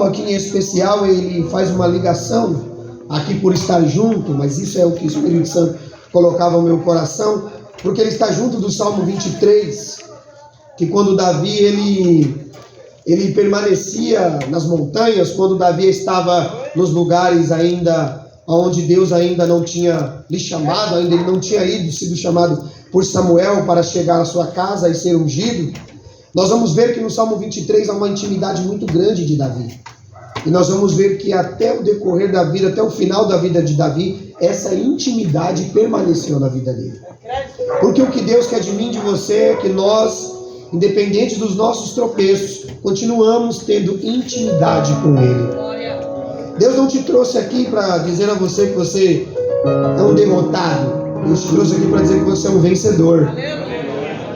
salmo aqui em especial, ele faz uma ligação aqui por estar junto, mas isso é o que o Espírito Santo colocava no meu coração, porque ele está junto do Salmo 23, que quando Davi, ele permanecia nas montanhas, quando Davi estava nos lugares ainda onde Deus ainda não tinha lhe chamado, ainda ele não tinha sido chamado por Samuel para chegar à sua casa e ser ungido. Nós vamos ver que no Salmo 23 há uma intimidade muito grande de Davi. E nós vamos ver que até o decorrer da vida, até o final da vida de Davi, essa intimidade permaneceu na vida dele. Porque o que Deus quer de mim e de você é que nós, independente dos nossos tropeços, continuamos tendo intimidade com Ele. Deus não te trouxe aqui para dizer a você que você é um derrotado. Deus te trouxe aqui para dizer que você é um vencedor.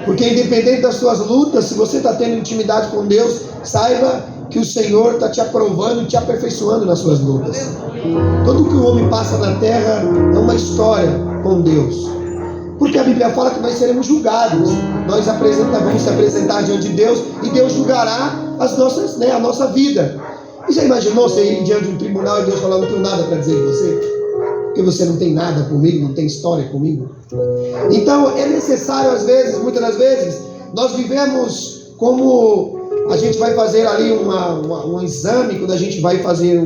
Porque independente das suas lutas, se você está tendo intimidade com Deus, saiba que o Senhor está te aprovando e te aperfeiçoando nas suas lutas. Tudo que o homem passa na terra é uma história com Deus. Porque a Bíblia fala que nós seremos julgados. Nós vamos se apresentar diante de Deus e Deus julgará a nossa vida. E já imaginou você ir diante de um tribunal e Deus falar: não tenho nada para dizer de você? Porque você não tem nada comigo, não tem história comigo. Então é necessário muitas das vezes, nós vivemos como a gente vai fazer ali um exame, quando a gente vai fazer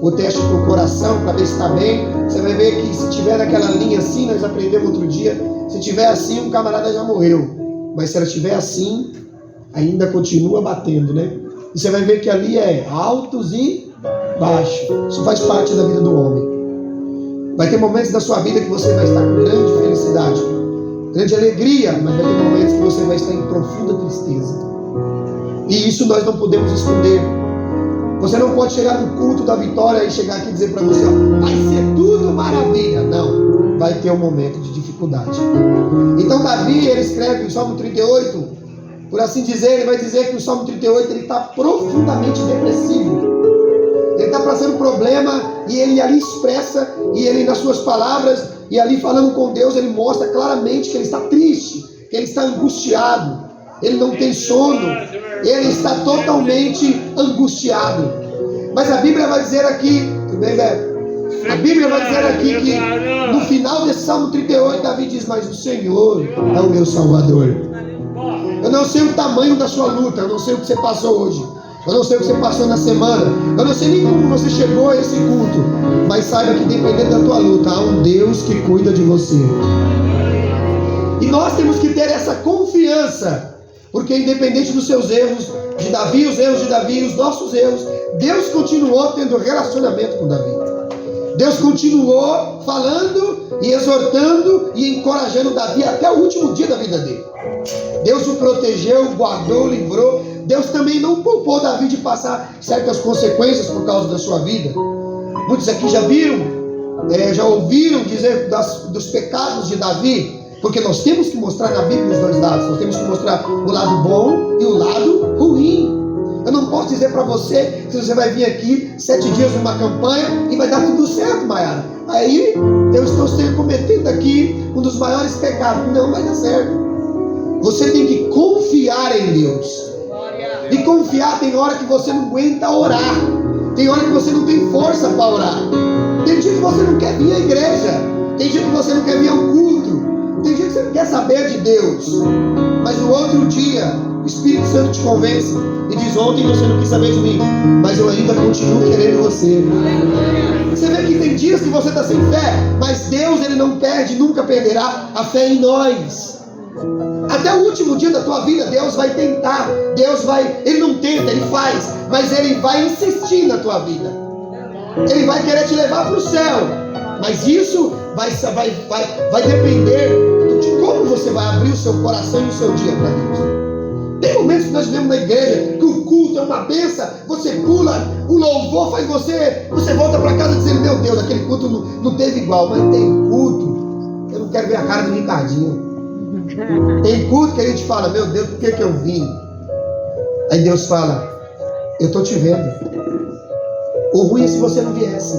o teste para o coração, para ver se está bem. Você vai ver que se tiver naquela linha assim, nós aprendemos outro dia, se tiver assim, um camarada já morreu. Mas se ela estiver assim, ainda continua batendo, né? E você vai ver que ali é altos e baixos. Isso faz parte da vida do homem. Vai ter momentos da sua vida que você vai estar com grande felicidade, grande alegria, mas vai ter momentos que você vai estar em profunda tristeza. E isso nós não podemos esconder. Você não pode chegar no culto da vitória e chegar aqui e dizer para você: vai ser tudo maravilha. Não, vai ter um momento de dificuldade. Então Davi, ele escreve o Salmo 38, por assim dizer, ele vai dizer que o Salmo 38 ele está profundamente depressivo. Ele está passando problema e ele ali expressa, e ele nas suas palavras, e ali falando com Deus, ele mostra claramente que ele está triste, que ele está angustiado, ele não tem sono, ele está totalmente angustiado. Mas a Bíblia vai dizer aqui, tudo bem, Beto? A Bíblia vai dizer aqui que no final desse Salmo 38, Davi diz: mas o Senhor é o meu Salvador. Eu não sei o tamanho da sua luta, eu não sei o que você passou hoje, eu não sei o que você passou na semana, eu não sei nem como você chegou a esse culto, mas saiba que dependendo da tua luta, há um Deus que cuida de você. E nós temos que ter essa confiança, porque independente dos seus erros de Davi, os erros de Davi, os nossos erros, Deus continuou tendo relacionamento com Davi. Deus continuou falando e exortando e encorajando Davi até o último dia da vida dele. Deus o protegeu, o guardou, o livrou. Deus também não poupou Davi de passar certas consequências por causa da sua vida. Muitos aqui já viram, já ouviram dizer dos pecados de Davi, porque nós temos que mostrar na Bíblia os dois lados. Nós temos que mostrar o lado bom e o lado ruim. Eu não posso dizer para você que você vai vir aqui 7 dias numa campanha e vai dar tudo certo, Maiara. Aí eu estou cometendo aqui um dos maiores pecados. Não vai dar certo. Você tem que confiar em Deus. E confiar, tem hora que você não aguenta orar. Tem hora que você não tem força para orar. Tem dia que você não quer vir à igreja. Tem dia que você não quer vir ao culto. Tem dia que você não quer saber de Deus. Mas no outro dia, o Espírito Santo te convence e diz: ontem você não quis saber de mim, mas eu ainda continuo querendo você. Você vê que tem dias que você está sem fé, mas Deus, ele não perde, nunca perderá a fé em nós. Até o último dia da tua vida, Deus vai tentar. Ele não tenta, ele faz, mas ele vai insistir na tua vida. Ele vai querer te levar para o céu, mas isso vai depender de como você vai abrir o seu coração e o seu dia para Deus. Tem momentos que nós vivemos na igreja que o culto é uma benção, você pula, o louvor faz você volta para casa dizendo: meu Deus, aquele culto não teve igual. Mas tem culto, eu não quero ver a cara do Ricardinho. Tem culto que a gente fala: meu Deus, por que eu vim? Aí Deus fala: eu estou te vendo. O ruim é se você não viesse.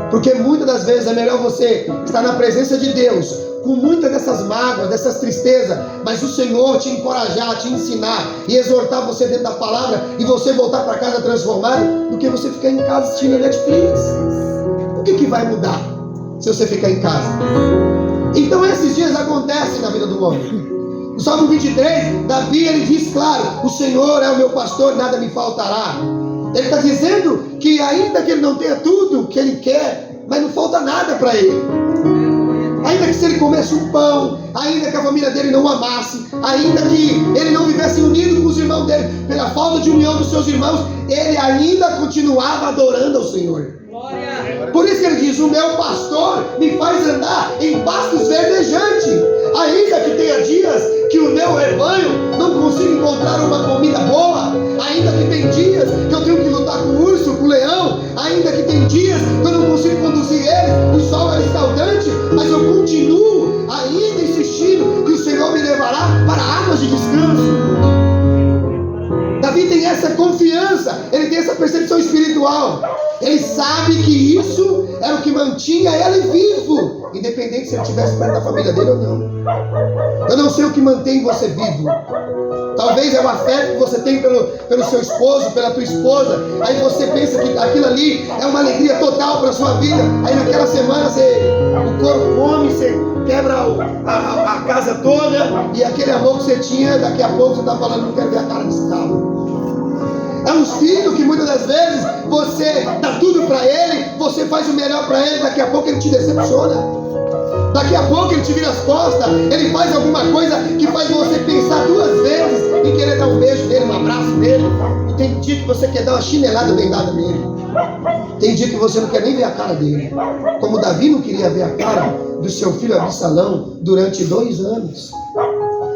Porque muitas das vezes é melhor você estar na presença de Deus, com muitas dessas mágoas, dessas tristezas, mas o Senhor te encorajar, te ensinar e exortar você dentro da palavra e você voltar para casa transformado, do que você ficar em casa assistindo Netflix. O que vai mudar se você ficar em casa? Então esses dias acontecem na vida do homem. No Salmo 23, Davi ele diz claro: o Senhor é o meu pastor, nada me faltará. Ele está dizendo que ainda que ele não tenha tudo que ele quer, mas não falta nada para ele. Ainda que se ele comesse um pão, ainda que a família dele não o amasse, ainda que ele não vivesse unido com os irmãos dele, pela falta de união dos seus irmãos, ele ainda continuava adorando ao Senhor. Por isso que ele diz: o meu pastor me faz andar em pastos verdejantes. Ainda que tenha dias que o meu rebanho não consiga encontrar uma comida boa, ainda que tem dias que eu tenho que lutar com o urso, com o leão, ainda que tem dias que eu não consigo conduzir ele, o sol é escaldante, mas eu continuo ainda insistindo que o Senhor me levará para águas de descanso. Davi tem essa confiança, ele tem essa percepção espiritual. Ele sabe que isso era o que mantinha ele vivo, independente se ele estivesse perto da família dele ou não. Eu não sei o que mantém você vivo. Talvez é o afeto que você tem pelo seu esposo, pela tua esposa. Aí você pensa que aquilo ali é uma alegria total para a sua vida. Aí naquela semana o corpo come, você quebra a casa toda. E aquele amor que você tinha, daqui a pouco você está falando: não quero ver a cara desse cara. É um filho que muitas das vezes você dá tudo para ele, você faz o melhor para ele, daqui a pouco ele te decepciona. Daqui a pouco ele te vira as costas, ele faz alguma coisa que faz você pensar duas vezes em querer dar um beijo nele, um abraço nele. E tem dia que você quer dar uma chinelada bem dada nele. Tem dia que você não quer nem ver a cara dele. Como Davi não queria ver a cara do seu filho Absalão durante 2 anos.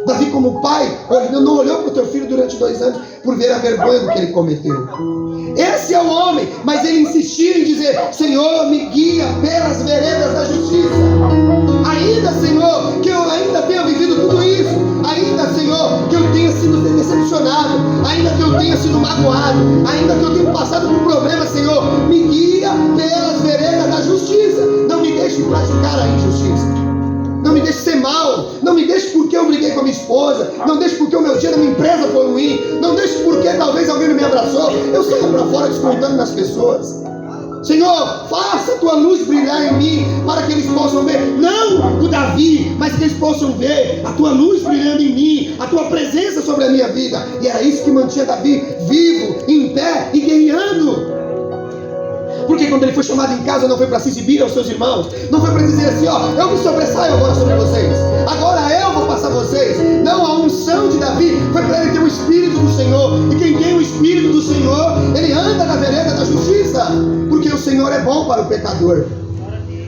Davi, como pai, não olhou para o teu filho durante 2 anos por ver a vergonha do que ele cometeu. Esse é o homem, mas ele insistia em dizer: Senhor, me guia pelas veredas da justiça. Ainda, Senhor, que eu ainda tenha vivido tudo isso, ainda, Senhor, que eu tenha sido decepcionado, ainda que eu tenha sido magoado, ainda que eu tenha passado por problemas, Senhor, me guia pelas veredas da justiça. Não me deixe praticar a injustiça. Não me deixe ser mal, não me deixe porque eu briguei com a minha esposa, não deixe porque o meu dia na minha empresa foi ruim, não deixe porque talvez alguém não me abraçou, eu saia para fora descontando nas pessoas. Senhor, faça a tua luz brilhar em mim, para que eles possam ver, não o Davi, mas que eles possam ver a tua luz brilhando em mim, a tua presença sobre a minha vida. E era isso que mantinha Davi vivo, em pé e guerreando. Porque quando ele foi chamado em casa, não foi para se exibir aos seus irmãos, não foi para dizer assim: ó, eu me sobressaio agora sobre vocês, agora eu vou passar vocês. Não, a unção de Davi foi para ele ter o Espírito do Senhor. E quem tem o Espírito do Senhor, ele anda na vereda da justiça, porque o Senhor é bom para o pecador.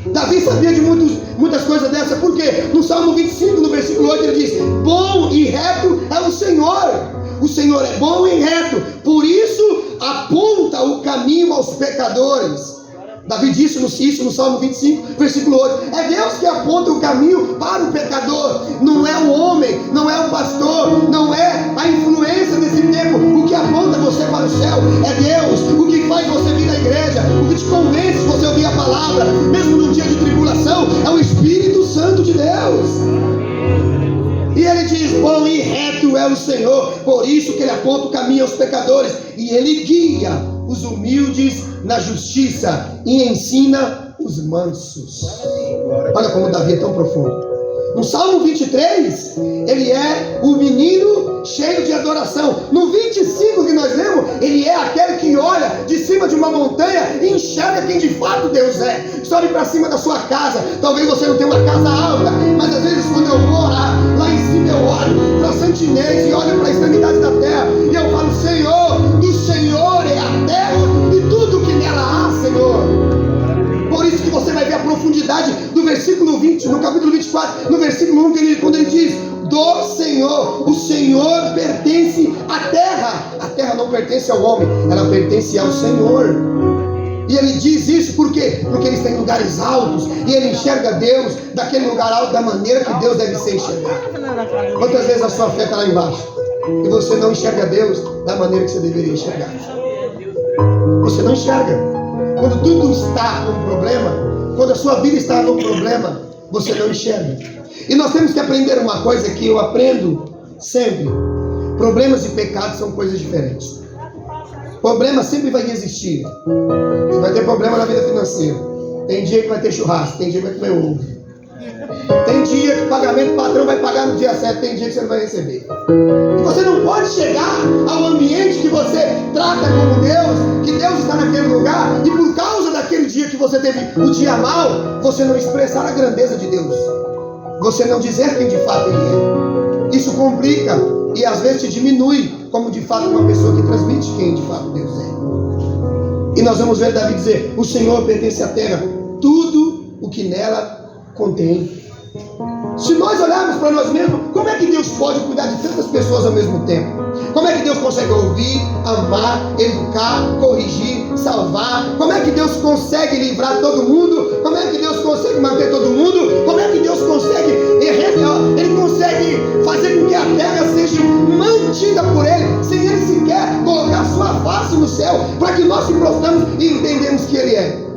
Davi sabia de muitas coisas dessas, porque no Salmo 25, no versículo 8, ele diz: bom e reto é o Senhor. O Senhor é bom e reto, por isso aponta o caminho aos pecadores. Davi disse isso no Salmo 25, versículo 8. É Deus que aponta o caminho para o pecador. Não é o homem, não é o pastor, não é a influência desse tempo. O que aponta você para o céu é Deus. O que faz você vir à igreja, o que te convence se você ouvir a palavra, mesmo no dia de tribulação, é o Espírito Santo de Deus. E ele diz: bom e reto é o Senhor, por isso que ele aponta o caminho aos pecadores, e ele guia os humildes na justiça e ensina os mansos. Olha como Davi é tão profundo. No Salmo 23, ele é o menino cheio de adoração. No 25 que nós lemos, ele é aquele que olha de cima de uma montanha e enxerga quem de fato Deus é. Sobe para cima da sua casa. Talvez você não tenha uma casa alta, mas às vezes quando eu vou orar, lá em cima eu olho para Santinês e olho para a extremidade da terra e eu falo: Senhor, do Senhor é a terra e tudo que nela há, Senhor. Por isso que você vai ver a profundidade do versículo 20, no capítulo 24, no versículo 1, quando ele diz: do Senhor, o Senhor pertence à terra. A terra não pertence ao homem, ela pertence ao Senhor. E ele diz isso por quê? Porque ele está em lugares altos e ele enxerga Deus daquele lugar alto da maneira que Deus deve ser enxergado. Quantas vezes a sua fé está lá embaixo e você não enxerga Deus da maneira que você deveria enxergar? Você não enxerga. Quando tudo está com problema, quando a sua vida está no problema, você não enxerga. E nós temos que aprender uma coisa que eu aprendo sempre: problemas e pecados são coisas diferentes. Problema sempre vai existir. Você vai ter problema na vida financeira. Tem dia que vai ter churrasco, tem dia que vai comer ovo. Tem dia que o pagamento do patrão vai pagar no dia certo, tem dia que você não vai receber. E você não pode chegar ao ambiente que você trata como Deus, que Deus está naquele lugar, e por causa daquele dia que você teve o dia mal, você não expressar a grandeza de Deus. Você não dizer quem de fato Ele é. Isso complica e às vezes te diminui como de fato uma pessoa que transmite quem de fato Deus é. E nós vamos ver Davi dizer: o Senhor pertence à terra, tudo o que nela contém. Se nós olharmos para nós mesmos, como é que Deus pode cuidar de tantas pessoas ao mesmo tempo? Como é que Deus consegue ouvir, amar, educar, corrigir, salvar? Como é que Deus consegue livrar todo mundo? Como é que Deus consegue manter todo mundo? Como é que Deus consegue, Ele consegue fazer com que a terra seja mantida por Ele, sem Ele sequer colocar sua face no céu, para que nós se prostramos e entendemos que Ele é.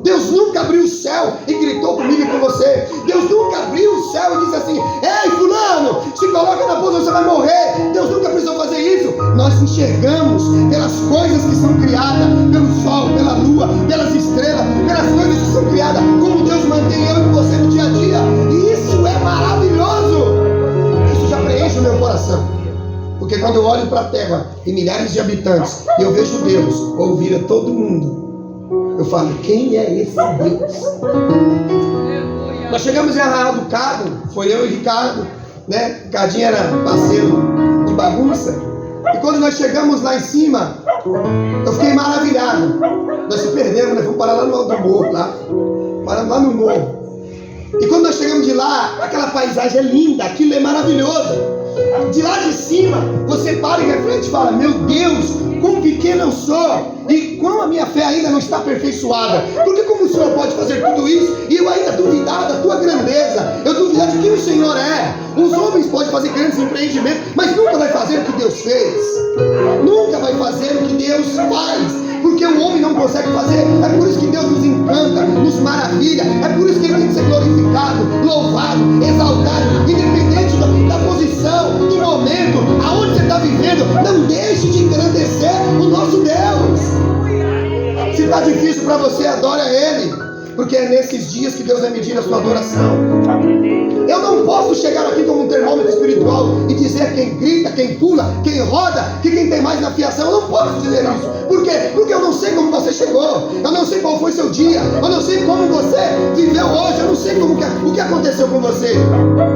Deus nunca abriu o céu e gritou comigo e com você. Deus nunca abriu o céu e disse assim: ei, fulano, se coloca na posição, você vai morrer. Deus nunca precisou fazer isso. Nós enxergamos pelas coisas que são criadas, pelo sol, pela lua, pelas estrelas, pelas coisas que são criadas, como Deus mantém eu e você no dia a dia. E isso é maravilhoso. Isso já preenche o meu coração. Porque quando eu olho para a terra e milhares de habitantes, e eu vejo Deus ouvir a todo mundo, eu falo: quem é esse Deus? Nós chegamos em Arraial do Cabo, foi eu e Ricardo, né? Ricardinho era parceiro de bagunça. E quando nós chegamos lá em cima, eu fiquei maravilhado. Nós se perdemos, né? Fomos parar lá no alto do morro, paramos lá no morro. E quando nós chegamos de lá, aquela paisagem é linda, aquilo é maravilhoso. De lá de cima, você para e reflete e fala: meu Deus, quão pequeno eu sou e quão a minha fé ainda não está aperfeiçoada. Porque como o Senhor pode fazer tudo isso e eu ainda duvidar da tua grandeza, eu duvidar de quem o Senhor é. Os homens podem fazer grandes empreendimentos, mas nunca vai fazer o que Deus fez. Nunca vai fazer o que Deus faz, porque o homem não consegue fazer. É por isso que Deus nos encanta, nos maravilha. É por isso que Ele tem que ser glorificado, louvado, exaltado, independente da posição, do momento, aonde você está vivendo. Não deixe de engrandecer o nosso Deus. Se está difícil para você, adore a Ele, porque é nesses dias que Deus vai medir a sua adoração. Eu não posso chegar aqui como um termômetro espiritual e dizer quem grita, quem pula, quem roda, que quem tem mais na fiação. Eu não posso dizer isso. Por quê? Porque eu não sei como você chegou, eu não sei qual foi seu dia, eu não sei como você viveu hoje, eu não sei o que aconteceu com você.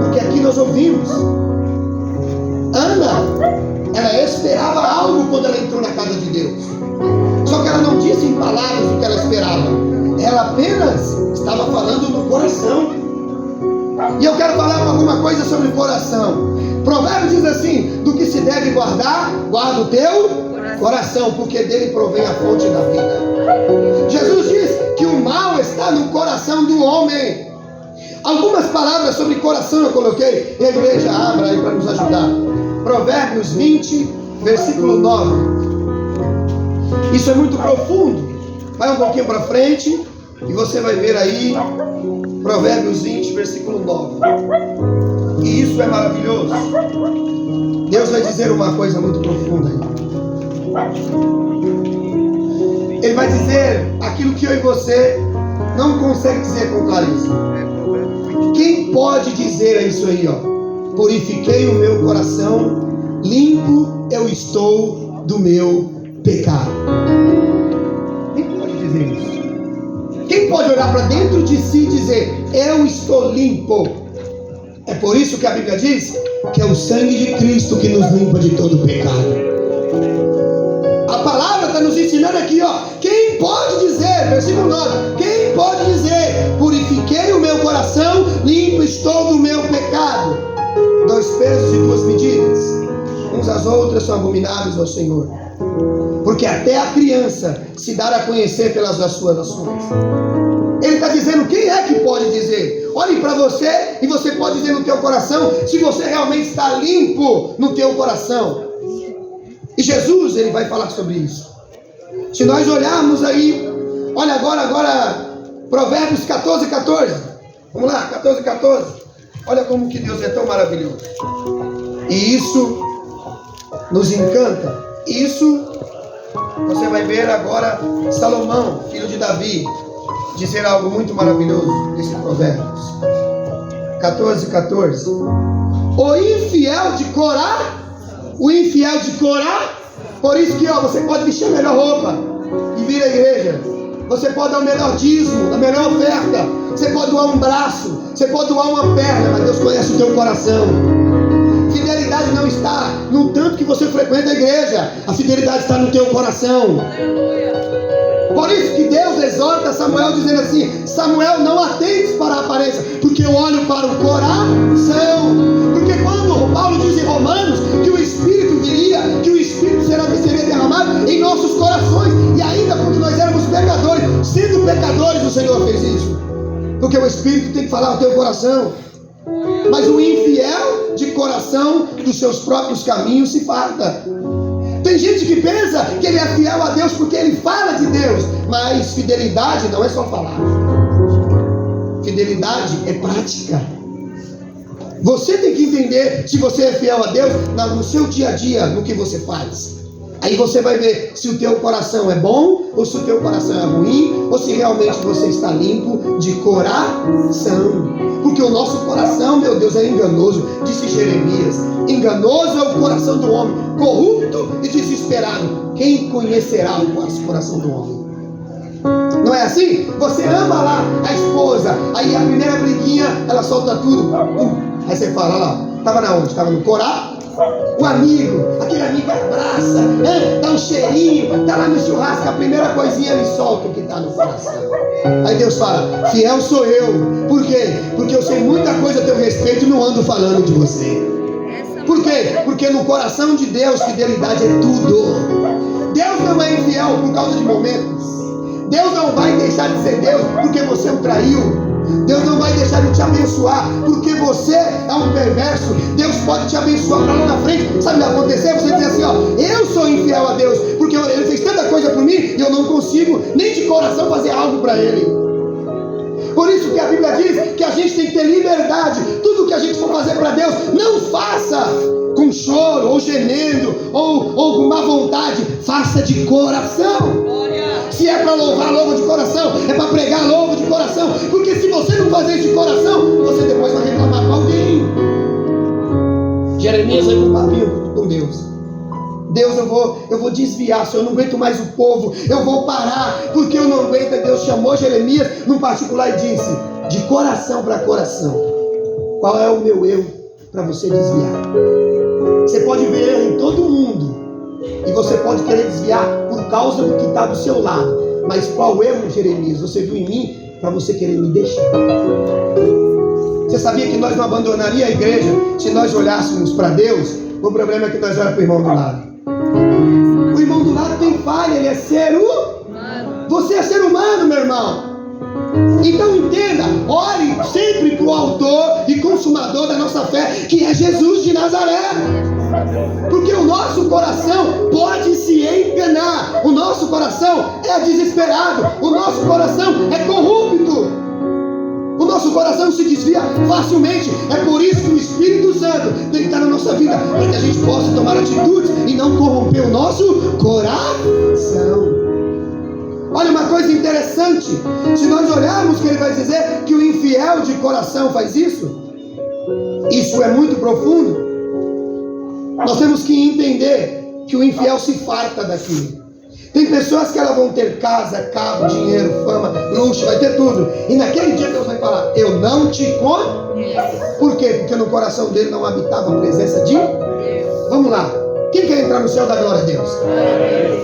Porque aqui nós ouvimos. Ana, ela esperava algo quando ela entrou na casa de Deus. Só que ela não disse em palavras o que ela esperava. Ela apenas estava falando no coração. E eu quero falar alguma coisa sobre o coração. Provérbios diz assim: do que se deve guardar, guarda o teu coração, porque dele provém a fonte da vida. Jesus diz que o mal está no coração do homem. Algumas palavras sobre coração eu coloquei, e a igreja abra aí para nos ajudar. Provérbios 20, versículo 9. Isso é muito profundo. Vai um pouquinho para frente e você vai ver aí Provérbios 20, versículo 9. E isso é maravilhoso. Deus vai dizer uma coisa muito profunda aí. Ele vai dizer aquilo que eu e você não consegue dizer com clareza. Quem pode dizer isso aí, ó? Purifiquei o meu coração, limpo eu estou do meu pecado. Quem pode dizer isso? Quem pode olhar para dentro de si e dizer: eu estou limpo? É por isso que a Bíblia diz que é o sangue de Cristo que nos limpa de todo pecado. A palavra está nos ensinando aqui, ó. Quem pode dizer, versículo 9, quem pode dizer: purifiquei o meu coração, limpo estou do meu pecado? 2 pesos e 2 medidas, uns às outras são abomináveis ao Senhor, porque até a criança se dará a conhecer pelas suas ações. Ele está dizendo: quem é que pode dizer? Olhe para você e você pode dizer no teu coração se você realmente está limpo no teu coração. E Jesus, ele vai falar sobre isso. Se nós olharmos aí, olha agora Provérbios 14, 14. Vamos lá, 14, 14. Olha como que Deus é tão maravilhoso. E isso nos encanta. Isso você vai ver agora Salomão, filho de Davi, dizer algo muito maravilhoso nesse Provérbios 14:14. O infiel de Corá, por isso que você pode vestir a melhor roupa e vir à igreja. Você pode dar o melhor dízimo, a melhor oferta. Você pode doar um braço, você pode doar uma perna, mas Deus conhece o teu coração. Fidelidade não está no tanto que você frequenta a igreja. A fidelidade está no teu coração. Por isso que Deus exorta Samuel dizendo assim: Samuel, não atentes para a aparência, porque eu olho para o coração. Porque quando Paulo diz em Romanos que o Espírito viria, que o Espírito seria derramado em nossos corações, e ainda quando nós éramos pecadores, sendo pecadores, o Senhor fez isso. Porque o Espírito tem que falar no teu coração. Mas o infiel de coração dos seus próprios caminhos se farta. Tem gente que pensa que ele é fiel a Deus porque ele fala de Deus, mas fidelidade não é só falar. Fidelidade é prática. Você tem que entender se você é fiel a Deus no seu dia a dia, no que você faz. Aí você vai ver se o teu coração é bom ou se o teu coração é ruim, ou se realmente você está limpo de coração. Porque o nosso coração, meu Deus, é enganoso, disse Jeremias. Enganoso é o coração do homem, corrupto e desesperado. Quem conhecerá o coração do homem? Não é assim? Você ama lá a esposa, aí a primeira briguinha, ela solta tudo. Aí você fala, olha lá, estava na onde? Estava no Corá? O amigo, aquele amigo abraça, dá um cheirinho, tá lá no churrasco, a primeira coisinha ele solta o que está no coração. Aí Deus fala, fiel sou eu. Por quê? Porque eu sei muita coisa a teu respeito e não ando falando de você. Por quê? Porque no coração de Deus, fidelidade é tudo. Deus não é infiel por causa de momentos. Deus não vai deixar de ser Deus porque você o traiu. Deus não vai deixar de te abençoar porque você é um perverso. Deus pode te abençoar para lá na frente. Sabe o que vai acontecer? Você diz assim, ó, eu sou infiel a Deus porque Ele fez tanta coisa por mim e eu não consigo nem de coração fazer algo para Ele. Por isso que a Bíblia diz que a gente tem que ter liberdade. Tudo que a gente for fazer para Deus, não faça com choro, ou gemendo, ou com má vontade. Faça de coração. Se é para louvar, louva de coração. É para pregar, louva de coração. Porque se você não fazer isso de coração, você depois vai reclamar com alguém. Jeremias vai com um papinho com Deus. Deus, eu vou desviar, Senhor, eu não aguento mais o povo, eu vou parar, porque eu não aguento. Deus chamou Jeremias num particular e disse, de coração para coração, qual é o meu erro para você desviar? Você pode ver erro em todo mundo, e você pode querer desviar por causa do que está do seu lado, mas qual erro, Jeremias, você viu em mim para você querer me deixar? Você sabia que nós não abandonaríamos a igreja se nós olhássemos para Deus? O problema é que nós olhamos para o irmão do lado. O irmão do lado tem falha, ele é ser humano. Você é ser humano, meu irmão. Então entenda, ore sempre para o autor e consumador da nossa fé, que é Jesus de Nazaré. Porque o nosso coração pode se enganar. O nosso coração é desesperado. O nosso coração é corrupto. O nosso coração se desvia facilmente. É por isso que o Espírito Santo tem que estar na nossa vida, para que a gente possa tomar atitudes e não corromper o nosso coração. Olha uma coisa interessante. Se nós olharmos que ele vai dizer que o infiel de coração faz isso, isso é muito profundo. Nós temos que entender que o infiel se farta daquilo. Tem pessoas que elas vão ter casa, carro, dinheiro, fama, luxo, vai ter tudo. E naquele dia Deus vai falar, eu não te conheço. Por quê? Porque no coração dele não habitava a presença de Deus. Vamos lá. Quem quer entrar no céu da glória a Deus?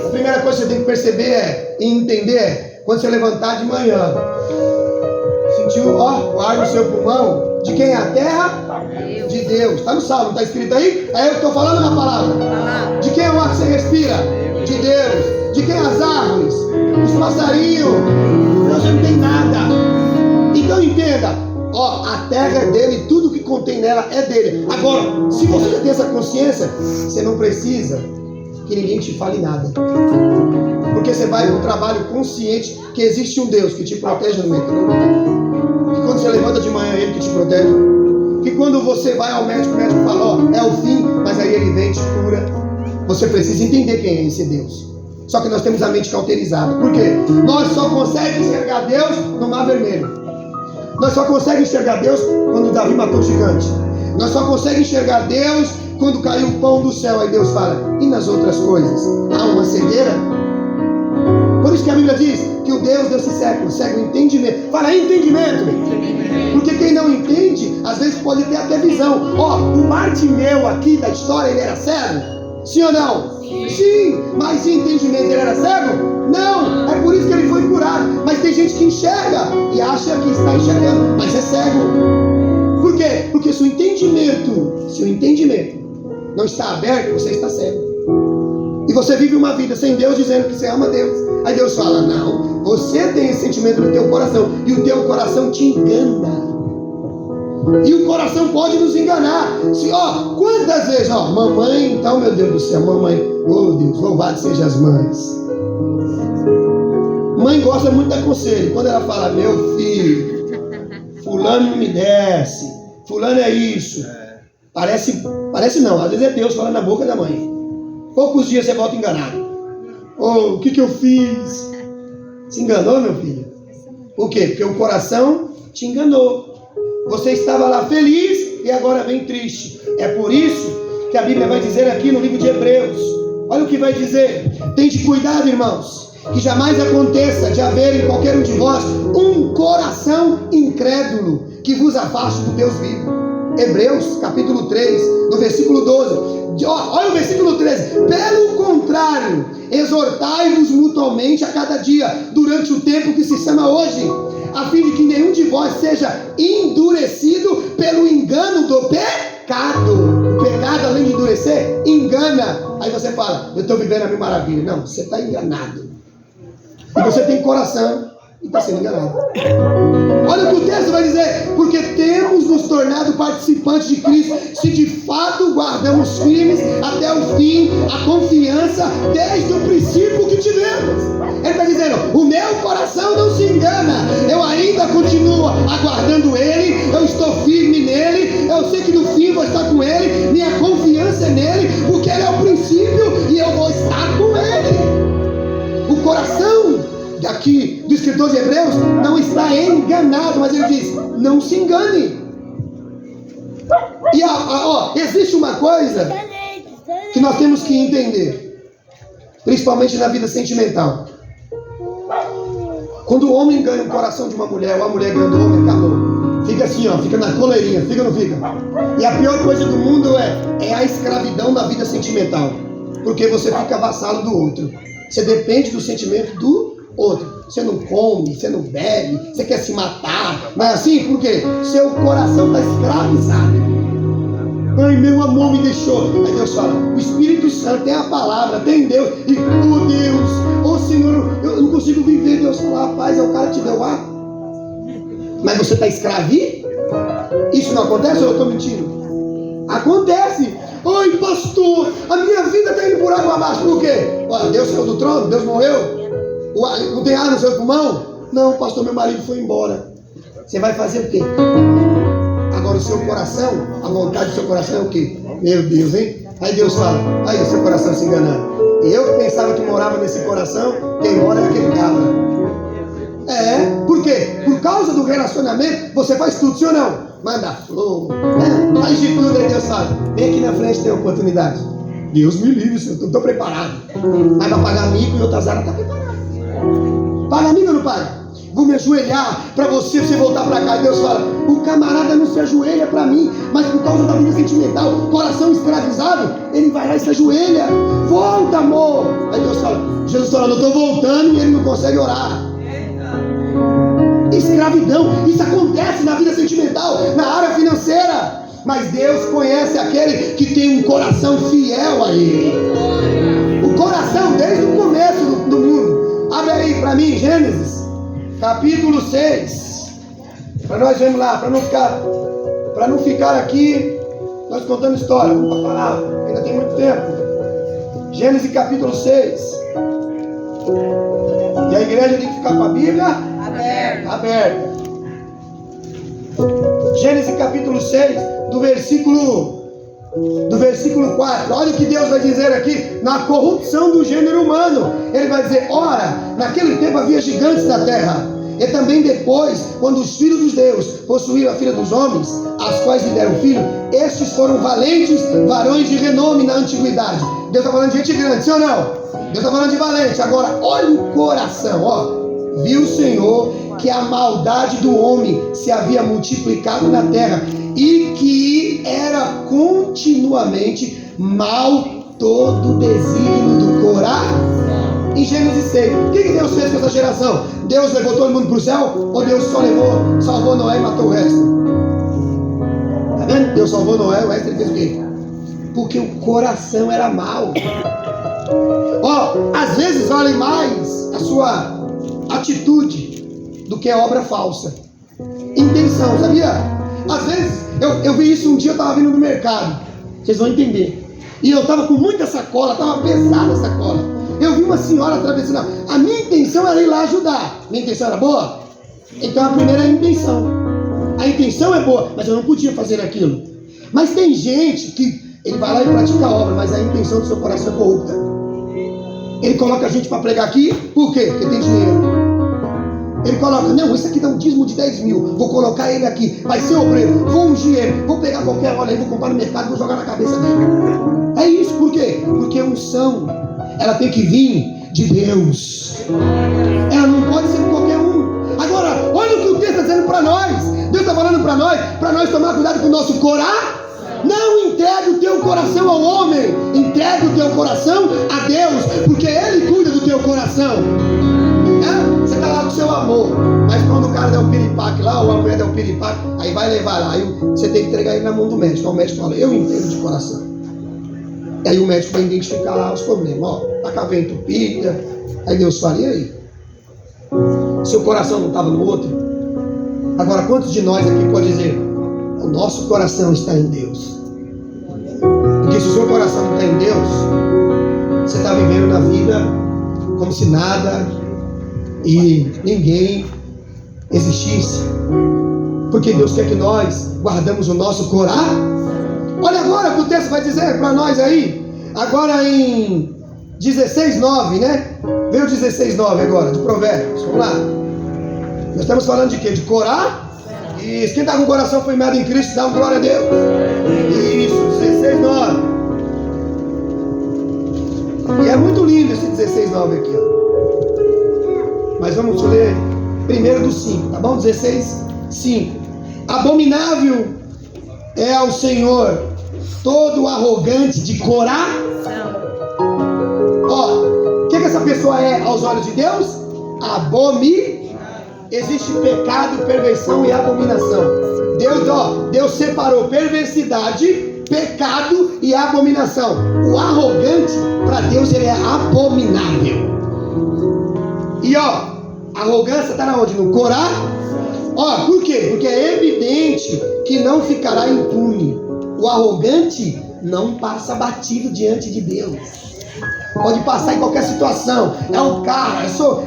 A primeira coisa que você tem que perceber e entender é, quando você levantar de manhã, sentiu o ar no seu pulmão, de quem é a terra? De Deus. Está no salmo, está escrito aí? É eu que estou falando na palavra. De quem é o ar que você respira? De Deus. De quem as árvores? Os passarinhos. Deus não tem nada. Então entenda, a terra é dele, tudo que contém nela é dele. Agora, se você já tem essa consciência, você não precisa que ninguém te fale nada. Porque você vai no trabalho consciente que existe um Deus que te protege no metrô. Que quando você levanta de manhã é ele que te protege. que quando você vai ao médico, o médico fala, ó, é o fim, mas aí ele vem e te cura. Você precisa entender quem é esse Deus. Só que nós temos a mente cauterizada. Por quê? Nós só conseguimos enxergar Deus no Mar Vermelho. Nós só conseguimos enxergar Deus quando Davi matou o gigante. Nós só conseguimos enxergar Deus quando caiu o pão do céu. Aí Deus fala, e nas outras coisas? Há uma cegueira? Por isso que a Bíblia diz que o Deus desse século cega o entendimento. Fala aí, entendimento. Porque quem não entende, às vezes pode ter até visão. Ó, o Bartimeu aqui da história, ele era cego? Sim ou não? Sim, mas de entendimento ele era cego? Não, é por isso que ele foi curado. Mas tem gente que enxerga e acha que está enxergando, mas é cego. Por quê? Porque se o entendimento não está aberto, você está cego. E você vive uma vida sem Deus dizendo que você ama Deus. Aí Deus fala, não, você tem esse sentimento no teu coração e o teu coração te engana. E o coração pode nos enganar. Se, ó, quantas vezes, ó, mamãe, então, meu Deus do céu, mamãe, oh Deus, louvado sejam as mães. Mãe gosta muito de dar conselho. Quando ela fala, meu filho, fulano não me desce, fulano é isso. Parece não, às vezes é Deus falando na boca da mãe. Poucos dias você volta enganado. Oh, o que eu fiz? Se enganou, meu filho? Por quê? Porque o coração te enganou. Você estava lá feliz e agora vem triste. É por isso que a Bíblia vai dizer aqui no livro de Hebreus. Olha o que vai dizer. Tente cuidado, irmãos, que jamais aconteça de haver em qualquer um de vós um coração incrédulo que vos afaste do Deus vivo. Hebreus capítulo 3, no versículo 12. Olha o versículo 13. Pelo contrário, exortai-vos mutuamente a cada dia, durante o tempo que se chama hoje, a fim de que nenhum de vós seja endurecido pelo engano do pecado. O pecado, além de endurecer, engana. Aí você fala, eu estou vivendo a mil maravilhas. Não, você está enganado. E você tem coração e está sendo enganado. Olha o que o texto vai dizer. Porque temos nos tornado participantes de Cristo, se de fato guardamos firmes até o fim a confiança desde o princípio que tivemos. Ele está dizendo, o meu coração não se engana, eu ainda continuo aguardando Ele, eu estou firme nele, eu sei que no fim vou estar com Ele, minha confiança é nele, porque Ele é o princípio e eu vou estar com Ele. O coração aqui do escritor de Hebreus não está enganado, mas ele diz, não se engane. E existe uma coisa que nós temos que entender, principalmente na vida sentimental. Quando o homem ganha o coração de uma mulher, ou a mulher ganha do homem, acabou. Fica assim, ó, fica na coleirinha, fica ou não fica? E a pior coisa do mundo é a escravidão da vida sentimental. Porque você fica vassalo do outro. Você depende do sentimento do outro. Você não come, você não bebe, você quer se matar. Não é assim? Por quê? Seu coração está escravizado. Ai, meu amor me deixou. Aí Deus fala, o Espírito Santo tem a palavra, tem Deus. E, oh Deus, oh Senhor, eu não consigo viver. Deus fala, rapaz, é o cara que te deu ar. Mas você está escravi? Isso não acontece ou eu estou mentindo? Acontece. Oi, pastor, a minha vida está indo por água abaixo. Por quê? Olha, Deus saiu do trono, Deus morreu. Não tem ar no seu pulmão? Não, pastor, meu marido foi embora. Você vai fazer o quê? Agora o seu coração, a vontade do seu coração é o quê? Meu Deus, hein? Aí Deus fala, aí o seu coração se enganando. Eu pensava que morava nesse coração, quem mora é aquele cabra. Por quê? Por causa do relacionamento, você faz tudo, sim ou não? Manda flor, faz de tudo, aí Deus fala, vem aqui na frente, tem oportunidade. Deus me livre, senhor, estou preparado. Mas vai pagar mico e outras áreas, está preparado. Paga mico ou não paga? Vou me ajoelhar para você voltar para cá. E Deus fala, o camarada não se ajoelha para mim, mas por causa da vida sentimental, coração escravizado, ele vai lá e se ajoelha. Volta, amor. Aí Deus fala, Jesus fala, eu estou voltando e ele não consegue orar. Escravidão, isso acontece na vida sentimental, na área financeira. Mas Deus conhece aquele que tem um coração fiel a Ele. O coração desde o começo do mundo. Abre aí para mim, Gênesis capítulo 6. Para nós vermos lá, para não ficar aqui nós contando história. Vamos para a palavra, ainda tem muito tempo. Gênesis capítulo 6. E a igreja tem que ficar com a Bíblia aberta. Gênesis capítulo 6, do versículo 4. Olha o que Deus vai dizer aqui na corrupção do gênero humano. Ele vai dizer: ora, naquele tempo havia gigantes na terra, e também depois, quando os filhos dos Deus possuíram a filha dos homens, as quais lhe deram filho, estes foram valentes varões de renome na antiguidade. Deus está falando de gente grande, sim ou não? Deus está falando de valente. Agora, olha o coração, ó. Viu o Senhor que a maldade do homem se havia multiplicado na terra, e que era continuamente mal todo o desígnio do coração. Em Gênesis 6, o que Deus fez com essa geração? Deus levou todo mundo para o céu? Ou Deus só salvou Noé e matou o resto? Tá vendo? Deus salvou Noé, o resto ele fez o quê? Porque o coração era mau. Ó, às vezes vale mais a sua atitude do que a obra falsa. Intenção, sabia? Às vezes, eu vi isso um dia, eu estava vindo no mercado. Vocês vão entender. E eu estava com muita sacola, estava pesada a sacola. Eu vi uma senhora atravessando. A minha intenção era ir lá ajudar. Minha intenção era boa? Então a primeira é a intenção. A intenção é boa, mas eu não podia fazer aquilo. Mas tem gente que ele vai lá e pratica a obra, mas a intenção do seu coração é corrupta. Ele coloca a gente para pregar aqui, por quê? Porque tem dinheiro. Ele coloca: não, isso aqui dá um dízimo de 10 mil, vou colocar ele aqui, vai ser obreiro, vou ungir ele, vou pegar qualquer óleo aí, vou comprar no mercado e vou jogar na cabeça dele. É isso, por quê? Porque a unção, ela tem que vir de Deus. Ela não pode ser de qualquer um. Agora, olha o que o texto está dizendo para nós. Deus está falando para nós tomar cuidado com o nosso coração. Não entregue o teu coração ao homem, entregue o teu coração a Deus, porque Ele cuida do teu coração. Você está lá com o seu amor, mas quando o cara der o piripaque lá, ou a mulher der o piripaque, aí vai levar lá, aí você tem que entregar ele na mão do médico. Aí o médico fala: eu entendo de coração. E aí o médico vai identificar lá os problemas. Ó, tá com a veia entupida. Aí Deus fala: e aí? Seu coração não estava no outro? Agora, quantos de nós aqui pode dizer: o nosso coração está em Deus? Porque se o seu coração não está em Deus, você está vivendo na vida como se nada e ninguém existisse. Porque Deus quer que nós guardamos o nosso coração. Olha agora o que o texto vai dizer para nós aí. Agora em 16:9, né? Vê o 16:9 agora, de Provérbios. Vamos lá. Nós estamos falando de quê? De coração? Isso. Quem está com o coração firmado em Cristo, dá uma glória a Deus. Isso, 16:9. E é muito lindo esse 16:9 aqui, ó. Mas vamos ler primeiro do 5, tá bom? 16:5. Abominável é ao Senhor todo arrogante de coração. Ó, o que essa pessoa é aos olhos de Deus? Existe pecado, perversão e abominação. Deus separou perversidade, pecado e abominação. O arrogante, para Deus, ele é abominável. E ó, a arrogância está onde? No coração. Ó, por quê? Porque é evidente que não ficará impune. O arrogante não passa batido diante de Deus. Pode passar em qualquer situação. É o cara,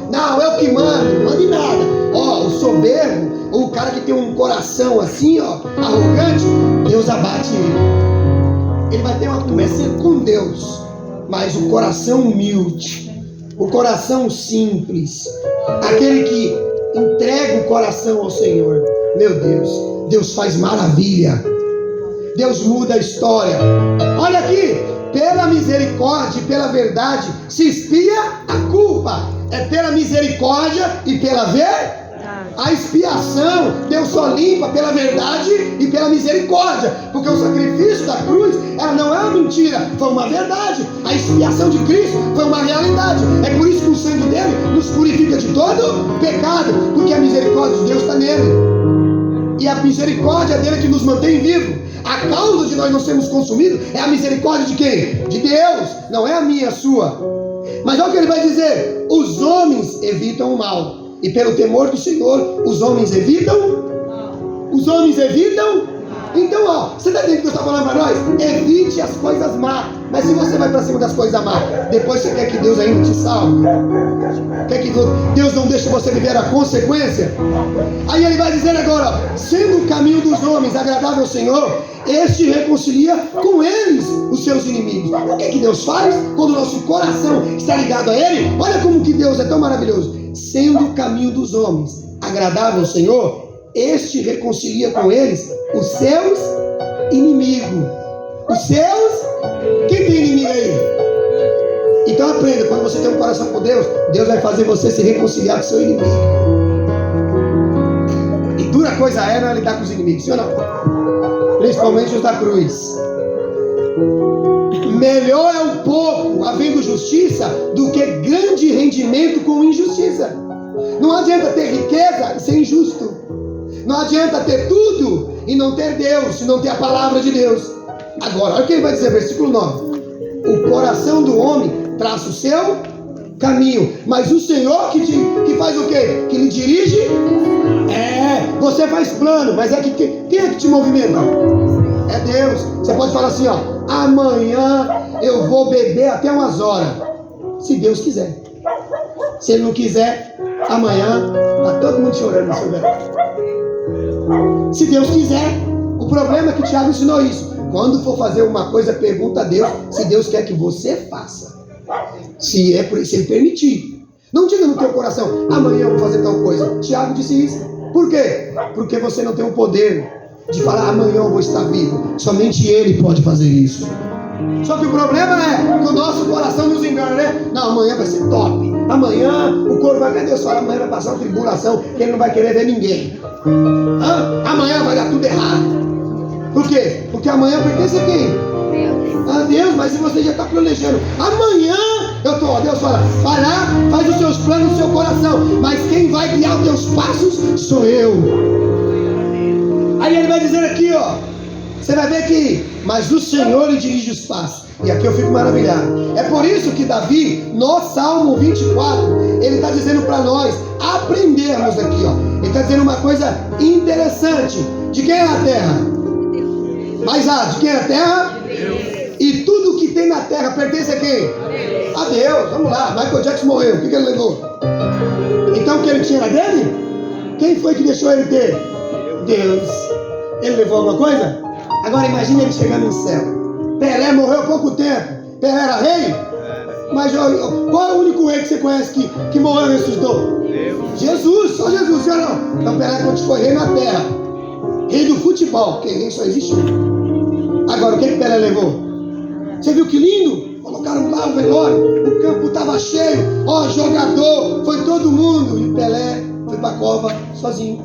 não, é o que manda, não manda em nada. Ó, o soberbo, ou o cara que tem um coração assim, ó, arrogante, Deus abate ele. Ele vai ter uma conversa com Deus, mas o coração humilde, o coração simples, aquele que entrega o coração ao Senhor, meu Deus, Deus faz maravilha. Deus muda a história. Olha aqui, pela misericórdia e pela verdade se expia a culpa. É pela misericórdia e pela verdade. A expiação, Deus só limpa pela verdade e pela misericórdia, porque o sacrifício da cruz, ela não é uma mentira, foi uma verdade. A expiação de Cristo foi uma realidade. É por isso que o sangue dele nos purifica de todo pecado, porque a misericórdia de Deus está nele, e a misericórdia dele que nos mantém vivos. A causa de nós não sermos consumidos é a misericórdia de quem? De Deus, não é a minha, a sua. Mas olha o que ele vai dizer: os homens evitam o mal, e pelo temor do Senhor os homens evitam. Os homens evitam. Então, ó, você está entendendo o que eu estou falando para nós? Evite as coisas más. Mas se você vai para cima das coisas má, depois você quer que Deus ainda te salve? Quer que Deus não deixe você viver a consequência? Aí ele vai dizer agora, sendo o caminho dos homens agradável ao Senhor, este reconcilia com eles os seus inimigos. O que Deus faz quando o nosso coração está ligado a Ele? Olha como que Deus é tão maravilhoso. Sendo o caminho dos homens agradável ao Senhor, este reconcilia com eles os seus inimigos. Os seus? Quem tem inimigo aí? Então aprenda, quando você tem um coração com Deus, Deus vai fazer você se reconciliar com seu inimigo. E dura coisa é não lidar com os inimigos, sim ou não? Principalmente os da cruz. Melhor é um pouco havendo justiça do que grande rendimento com injustiça. Não adianta ter riqueza e ser injusto. Não adianta ter tudo e não ter Deus, e não ter a palavra de Deus. Agora, olha o que ele vai dizer, versículo 9. O coração do homem traça o seu caminho, mas o Senhor que faz o quê? Que lhe dirige? Você faz plano, mas quem é que te movimenta? É Deus. Você pode falar assim, ó, amanhã eu vou beber até umas horas, se Deus quiser. Se Ele não quiser, amanhã está todo mundo chorando no seu velório. Se Deus quiser. O problema é que o Tiago ensinou isso. Quando for fazer uma coisa, pergunta a Deus se Deus quer que você faça. Se Ele permitir. Não diga no teu coração, amanhã eu vou fazer tal coisa. Tiago disse isso. Por quê? Porque você não tem o poder de falar, amanhã eu vou estar vivo. Somente Ele pode fazer isso. Só que o problema é que o nosso coração nos engana, né? Não, amanhã vai ser top. Amanhã o corpo vai ver. Deus fala, amanhã vai passar uma tribulação que Ele não vai querer ver ninguém. Amanhã vai dar tudo errado. Por quê? Porque amanhã pertence a quem? A Deus, mas se você já está planejando, amanhã eu estou, Deus fala, vai lá, faz os seus planos no seu coração, mas quem vai guiar os teus passos sou eu. Aí ele vai dizer aqui, ó, você vai ver que, mas o Senhor lhe dirige os passos. E aqui eu fico maravilhado. É por isso que Davi, no Salmo 24, ele está dizendo para nós aprendermos aqui, ó. Ele está dizendo uma coisa interessante. De quem é a terra? Mas de quem é a terra? E tudo que tem na terra pertence a quem? A Deus. Vamos lá, Michael Jackson morreu, o que ele levou? Então o que ele tinha era dele? Quem foi que deixou ele ter? Deus. Ele levou alguma coisa? Agora imagine ele chegando no céu. Pelé morreu há pouco tempo. Pelé era rei? Mas qual é o único rei que você conhece que morreu e ressuscitou? Jesus, só Jesus, senhor não. Então Pelé foi rei na terra. Rei do futebol, porque rei só existe um. Agora, o que Pelé levou? Você viu que lindo? Colocaram lá o velório, o campo estava cheio, ó, jogador, foi todo mundo. E Pelé foi para a cova sozinho.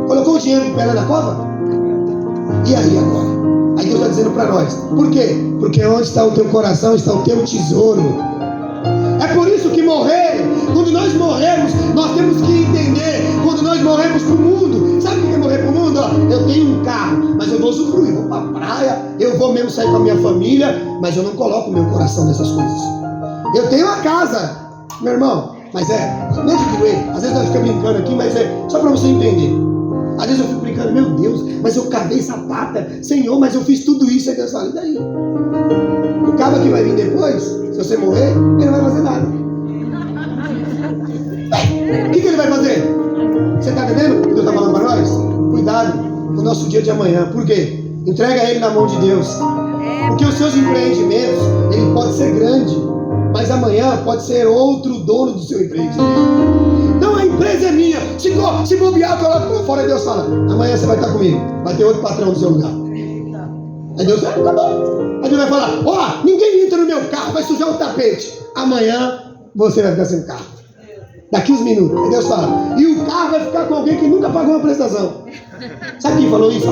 Colocou o dinheiro do Pelé na cova? E aí agora? Aí Deus está dizendo para nós, por quê? Porque onde está o teu coração está o teu tesouro. É por isso que quando nós morremos, nós temos que entender, quando nós morremos para o mundo, sabe o que é morrer para o mundo? Eu tenho um carro, mas eu vou usufruir, vou para a praia, eu vou mesmo sair com a minha família, mas eu não coloco o meu coração nessas coisas. Eu tenho a casa, meu irmão, mas às vezes nós ficamos brincando aqui, mas só para você entender. Às vezes eu fico brincando, meu Deus, mas eu cavei sapata, Senhor, mas eu fiz tudo isso. Aí Deus fala, e daí? O cara que vai vir depois, se você morrer, ele não vai fazer nada. O que ele vai fazer? Você está entendendo o que Deus está falando para nós? Cuidado com o nosso dia de amanhã. Por quê? Entrega ele na mão de Deus. Porque os seus empreendimentos, ele pode ser grande, mas amanhã pode ser outro dono do seu empreendimento. Então a empresa é minha. Se bobear, eu coloco fora. E Deus fala, amanhã você vai estar comigo. Vai ter outro patrão no seu lugar. Aí Deus fala, tá bom. Aí Deus vai falar, ninguém entra no meu carro, vai sujar o tapete. Amanhã você vai ficar sem carro. Daqui uns minutos. Aí Deus fala, e o carro vai ficar com alguém que nunca pagou uma prestação. Sabe quem falou isso?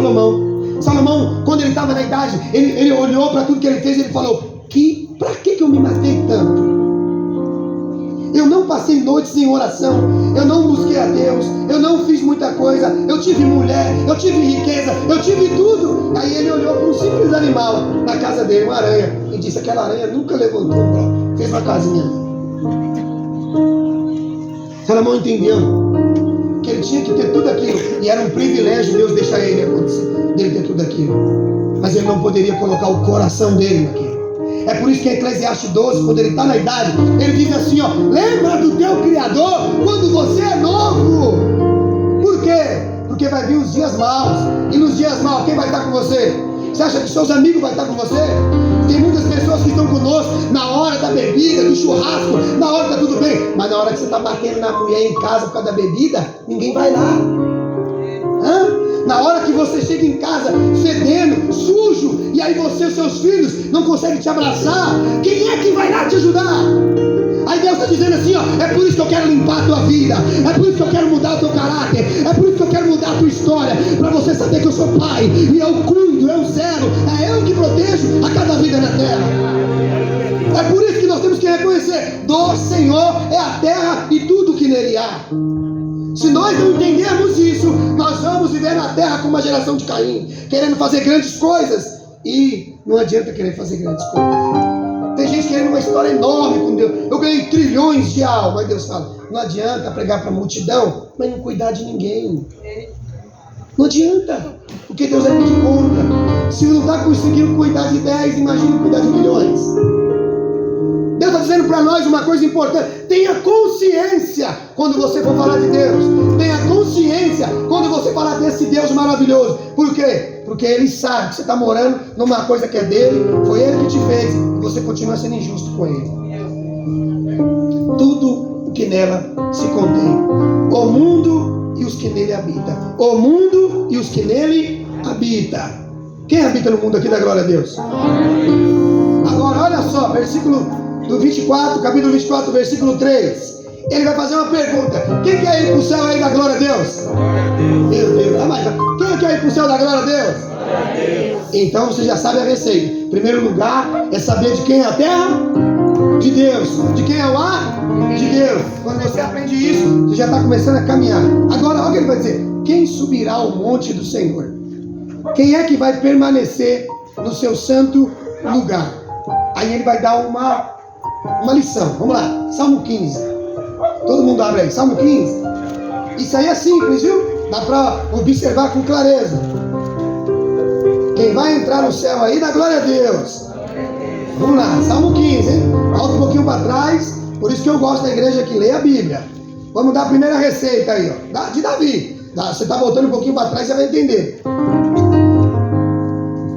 Salomão, quando ele estava na idade, ele olhou para tudo que ele fez e ele falou, para que eu me matei tanto? Eu não passei noites em oração, eu não busquei a Deus, eu não fiz muita coisa, eu tive mulher, eu tive riqueza, eu tive tudo. Aí ele olhou para um simples animal na casa dele, uma aranha, e disse, aquela aranha nunca levantou, fez uma casinha ali. Salomão entendeu que ele tinha que ter tudo aquilo, e era um privilégio Deus deixar ele acontecer, dele ter tudo aquilo. mas ele não poderia colocar o coração dele naquilo. É por isso que em Eclesiastes 12, quando ele está na idade, ele diz assim, ó, lembra do teu Criador quando você é novo. Por quê? Porque vai vir os dias maus. E nos dias maus, quem vai estar com você? Você acha que seus amigos vão estar com você? Tem muitas pessoas que estão conosco na hora da bebida, do churrasco, na hora que está tudo bem. Mas na hora que você está batendo na mulher em casa por causa da bebida, ninguém vai lá. Na hora que você chega em casa fedendo, sujo, e aí você e seus filhos não conseguem te abraçar, quem é que vai lá te ajudar? Aí Deus está dizendo assim, ó, é por isso que eu quero limpar a tua vida, é por isso que eu quero mudar o teu caráter, é por isso que eu quero mudar a tua história, para você saber que eu sou pai, e eu cuido, eu zero, é eu que protejo a cada vida na terra. É por isso que nós temos que reconhecer, do Senhor é a terra e tudo que nele há. Se nós não entendermos isso, nós vamos viver na terra com uma geração de Caim, querendo fazer grandes coisas, e não adianta querer fazer grandes coisas. Tem gente querendo uma história enorme com Deus. Eu ganhei trilhões de almas. Aí Deus fala, não adianta pregar para a multidão, mas não cuidar de ninguém. Não adianta, porque Deus vai pedir conta. Se não está conseguindo cuidar de 10, imagina cuidar de milhões. Deus está dizendo para nós uma coisa importante. Tenha consciência quando você for falar de Deus. Tenha consciência quando você falar desse Deus maravilhoso. Por quê? Porque Ele sabe que você está morando numa coisa que é dele. Foi Ele que te fez. E você continua sendo injusto com Ele. Tudo o que nela se contém. O mundo e os que nele habitam. O mundo e os que nele habitam. Quem habita no mundo aqui da glória a Deus? Agora olha só, versículo do 24, capítulo 24, versículo 3. Ele vai fazer uma pergunta. Quem quer ir para o céu aí da glória a Deus? Meu Deus, quem quer ir para o céu da glória a Deus? Então você já sabe a receita. Em primeiro lugar, é saber de quem é a terra? De Deus. De quem é o ar? De Deus. Quando você aprende isso, você já está começando a caminhar. Agora, olha o que ele vai dizer. Quem subirá ao monte do Senhor? Quem é que vai permanecer no seu santo lugar? Aí ele vai dar uma lição. Vamos lá, Salmo 15. Todo mundo abre aí, Salmo 15. Isso aí é simples, viu? Dá para observar com clareza. Quem vai entrar no céu aí, dá glória a Deus. Vamos lá, Salmo 15, hein? Volta um pouquinho para trás. Por isso que eu gosto da igreja que lê a Bíblia. Vamos dar a primeira receita aí, ó, de Davi. Você está voltando um pouquinho para trás, você vai entender.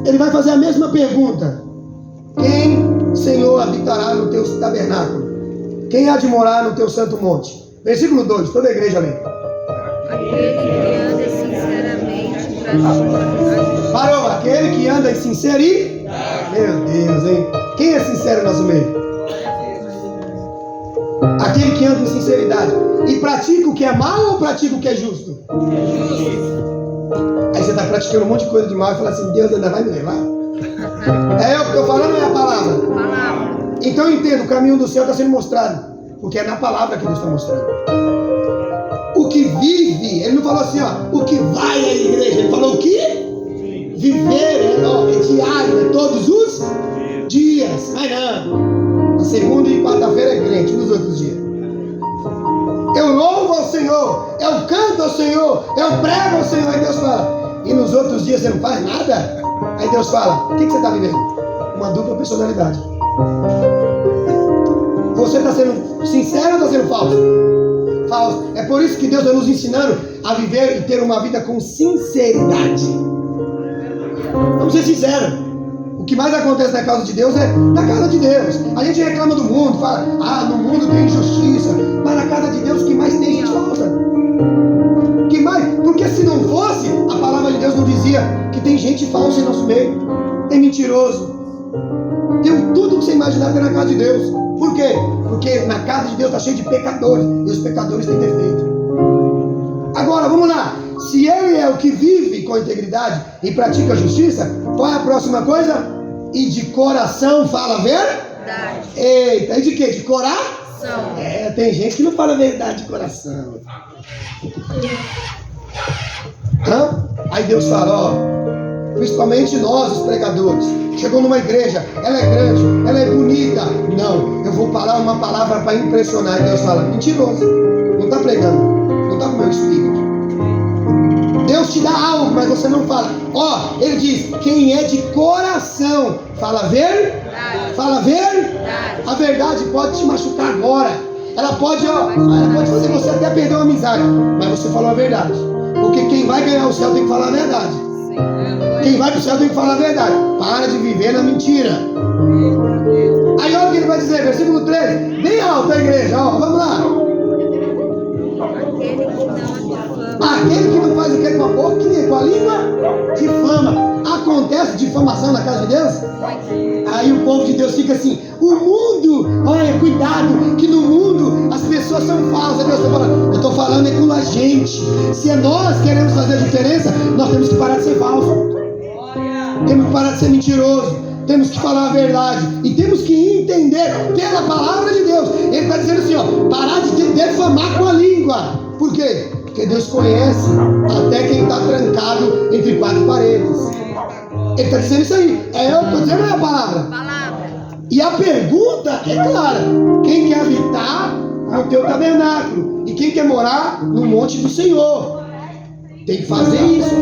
Ele vai fazer a mesma pergunta. Quem, Senhor, habitará no teu tabernáculo? Quem há de morar no teu santo monte? Versículo 2, toda a igreja lê. Aquele que anda sinceramente para Parou, aquele que anda em sinceridade. Meu Deus, hein? Quem é sincero no nosso meio? Aquele que anda em sinceridade e pratica o que é mal ou pratica o que é justo? Aí você está praticando um monte de coisa de mal e fala assim, Deus ainda vai me levar? É eu que estou falando ou é a palavra? Então entenda, o caminho do céu está sendo mostrado, porque é na palavra que Deus está mostrando. O que vive, ele não falou assim, ó, o que vai à igreja, ele falou o que? Viver, é diário, é todos os dias. Mas não, na segunda e quarta-feira é crente, nos outros dias. Eu louvo ao Senhor, eu canto ao Senhor, eu prego ao Senhor. Aí Deus fala, e nos outros dias você não faz nada? Aí Deus fala, o que você está vivendo? Uma dupla personalidade. Você está sendo sincero ou está sendo falso? Falso. É por isso que Deus está nos ensinando a viver e ter uma vida com sinceridade. Vamos ser sinceros. O que mais acontece na casa de Deus é na casa de Deus. A gente reclama do mundo, fala, no mundo tem injustiça. Mas na casa de Deus o que mais tem gente falsa. Que mais? Porque se não fosse, a palavra de Deus não dizia que tem gente falsa em nosso meio. Tem mentiroso. Tem tudo que você imaginar tem na casa de Deus. Por quê? Porque na casa de Deus está cheio de pecadores. E os pecadores têm defeito. Agora, vamos lá. Se ele é o que vive com integridade e pratica a justiça, qual é a próxima coisa? E de coração fala verdade. Eita, e de quê? De coração? Tem gente que não fala verdade de coração. Aí Deus fala, principalmente nós, os pregadores. Chegou numa igreja, ela é grande, ela é bonita. Não, eu vou falar uma palavra para impressionar. E Deus fala, mentiroso, não está pregando, não está com o meu espírito. Deus te dá algo, mas você não fala. Ó, ele diz, quem é de coração, fala verdade. Fala verdade. A verdade pode te machucar agora. Ela pode fazer você até perder uma amizade, mas você falou a verdade. Porque quem vai ganhar o céu tem que falar a verdade. Quem vai para o céu tem que falar a verdade. Para de viver na mentira. Aí olha o que ele vai dizer, versículo 13, bem alto a igreja, ó, vamos lá. Aquele que não faz o que com a boca, com a língua, difama. Acontece difamação na casa de Deus? Aí o povo de Deus fica assim, o mundo, olha, cuidado, que no mundo as pessoas são falsas. Deus está falando, eu estou falando é com a gente. Se nós queremos fazer a diferença, nós temos que parar de ser falso. Temos que parar de ser mentiroso. Temos que falar a verdade. E temos que entender pela palavra de Deus. Ele está dizendo assim, ó, parar de defamar com a língua. Por quê? Porque Deus conhece até quem está trancado entre quatro paredes. Ele está dizendo isso aí. Eu estou dizendo a palavra. E a pergunta é clara. Quem quer habitar no teu tabernáculo? E quem quer morar no monte do Senhor? Tem que fazer isso.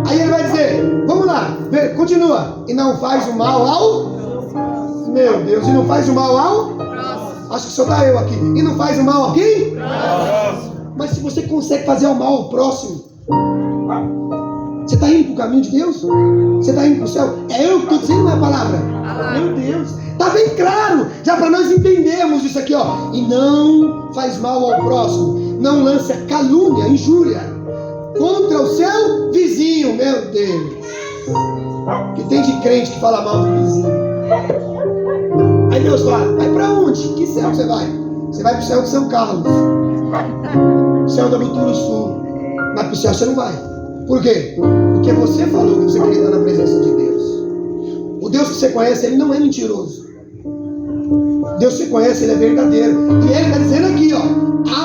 Aí ele vai dizer, vamos lá, continua. E não faz o mal ao... Meu Deus, e não faz o mal ao... Acho que só está eu aqui. E não faz o mal a quem? Mas se você consegue fazer o mal ao próximo, você está indo para o caminho de Deus? Você está indo para o céu? É eu que estou dizendo a palavra. Meu Deus, está bem claro. Já para nós entendermos isso aqui, ó. E não faz mal ao próximo. Não lança calúnia, injúria contra o seu vizinho. Meu Deus. Que tem de crente que fala mal do vizinho. Aí Deus fala, vai para onde? Que céu você vai? Você vai para o céu de São Carlos. Céu da Lutura Sul. Mas para o céu você não vai. Por quê? Porque você falou que você queria estar na presença de Deus. O Deus que você conhece, ele não é mentiroso. Deus que você conhece, ele é verdadeiro. E ele está dizendo aqui, ó,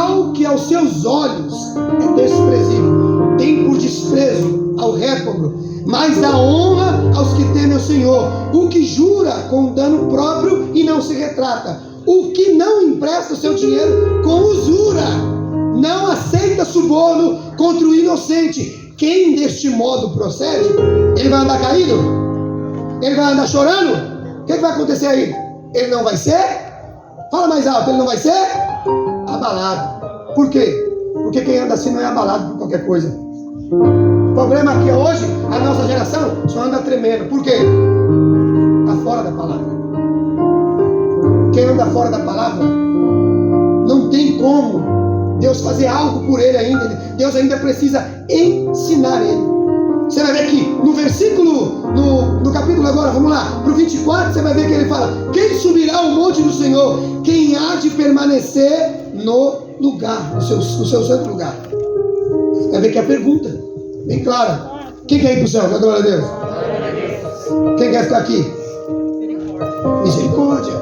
ao que aos seus olhos é desprezível, tem por desprezo ao réprobo, mas dá honra aos que temem o Senhor. O que jura com dano próprio e não se retrata. O que não empresta o seu dinheiro com usura. Não aceita suborno contra o inocente. Quem deste modo procede, ele vai andar caído? Ele vai andar chorando? O que vai acontecer aí? Ele não vai ser? Fala mais alto, ele não vai ser? Abalado. Por quê? Porque quem anda assim não é abalado por qualquer coisa. O problema aqui hoje, a nossa geração só anda tremendo. Por quê? Está fora da palavra. Quem anda fora da palavra, não tem como Deus fazer algo por ele ainda. Deus ainda precisa ensinar ele. Você vai ver aqui no versículo, no capítulo agora, vamos lá, para o 24, você vai ver que ele fala: quem subirá ao monte do Senhor? Quem há de permanecer no lugar, no seu santo lugar? Você vai ver que é a pergunta, bem clara. Quem quer ir para o céu? Glória a Deus. Quem quer ficar aqui? Misericórdia.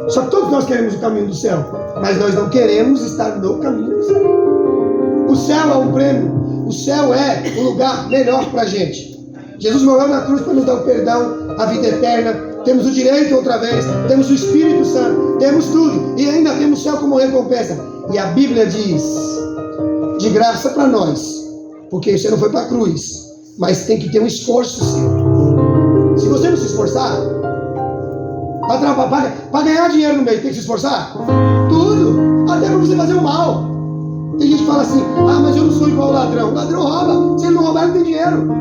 Só que todos nós queremos o caminho do céu, mas nós não queremos estar no caminho do céu. O céu é um prêmio. O céu é um lugar melhor para a gente. Jesus morreu na cruz para nos dar o perdão, a vida eterna. Temos o direito outra vez, temos o Espírito Santo, temos tudo. E ainda temos o céu como recompensa. E a Bíblia diz, de graça para nós, porque você não foi para a cruz, mas tem que ter um esforço seu. Se você não se esforçar, para ganhar dinheiro no mês, tem que se esforçar? Tudo, até para você fazer o mal. Tem gente que fala assim: ah, mas eu não sou igual ao ladrão. O ladrão rouba, se ele não roubar, ele não tem dinheiro.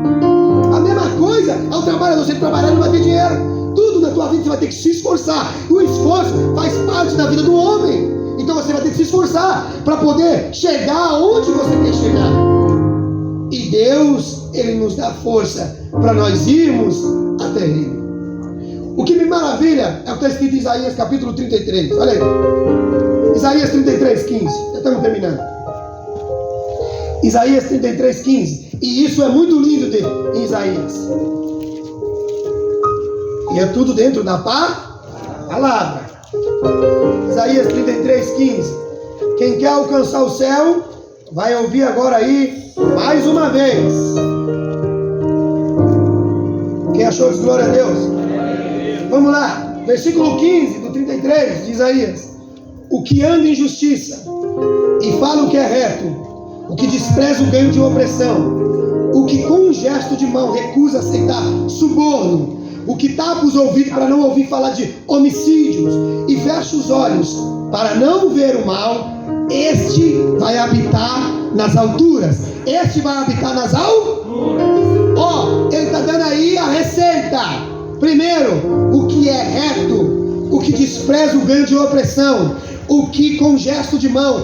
A mesma coisa é o trabalhador. Se ele trabalhar, ele não vai ter dinheiro. Tudo na tua vida você vai ter que se esforçar. O esforço faz parte da vida do homem. Então você vai ter que se esforçar para poder chegar aonde você quer chegar. E Deus, Ele nos dá força para nós irmos até Ele. O que me maravilha é o que está escrito em Isaías capítulo 33. Olha aí. Isaías 33, 15. Já estamos terminando. Isaías 33, 15. E isso é muito lindo em Isaías. E é tudo dentro da palavra. Isaías 33, 15. Quem quer alcançar o céu, vai ouvir agora aí mais uma vez. Quem achou isso? Glória a Deus. Vamos lá. Versículo 15 do 33 de Isaías. O que anda em justiça e fala o que é reto, o que despreza o ganho de opressão, o que com um gesto de mão recusa aceitar suborno, o que tapa os ouvidos para não ouvir falar de homicídios e fecha os olhos para não ver o mal, este vai habitar nas alturas. Este vai habitar nas alturas. Ó, ele está dando aí a receita. Primeiro, o que é reto, o que despreza o ganho de opressão, o que com gesto de mão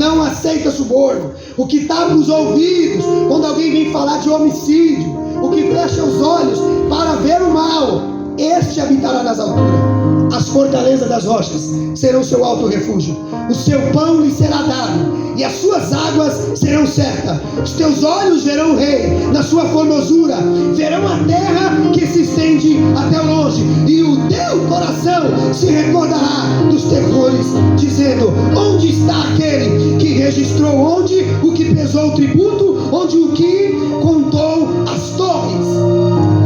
não aceita suborno, o que tapa os ouvidos quando alguém vem falar de homicídio, o que fecha os olhos para ver o mal, este habitará nas alturas. As fortalezas das rochas serão seu alto refúgio, o seu pão lhe será dado, e as suas águas serão certas. Os teus olhos verão o rei na sua formosura, verão a terra que se estende até longe, e o teu coração se recordará dos terrores, dizendo: onde está aquele que registrou, onde o que pesou o tributo, onde o que contou as torres?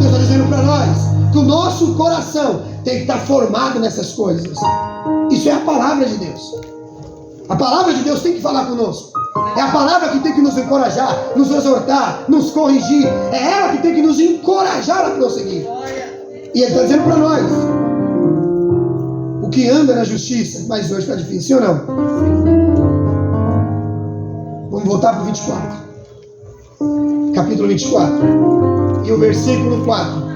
Deus está dizendo para nós que o nosso coração tem que estar formado nessas coisas. Isso é a palavra de Deus. A palavra de Deus tem que falar conosco. É a palavra que tem que nos encorajar, nos exortar, nos corrigir. É ela que tem que nos encorajar a prosseguir. E ele está dizendo para nós: o que anda na justiça. Mas hoje está difícil, ou não? Vamos voltar para o 24. Capítulo 24. E o versículo 4.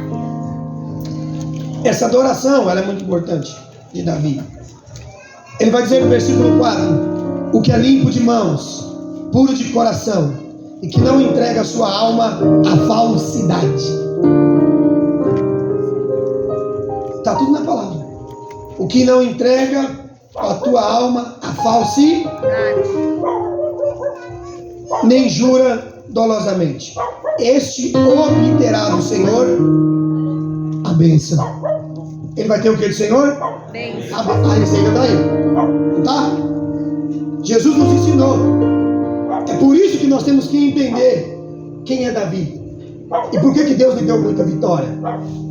Essa adoração, ela é muito importante, de Davi. Ele vai dizer no versículo 4: o que é limpo de mãos, puro de coração, e que não entrega a sua alma à falsidade. Está tudo na palavra. O que não entrega a tua alma à falsidade, nem jura dolosamente, este obterá do Senhor a bênção. Ele vai ter o que do Senhor? A receita daí. Tá? Jesus nos ensinou. É por isso que nós temos que entender quem é Davi. E por que Deus lhe deu muita vitória?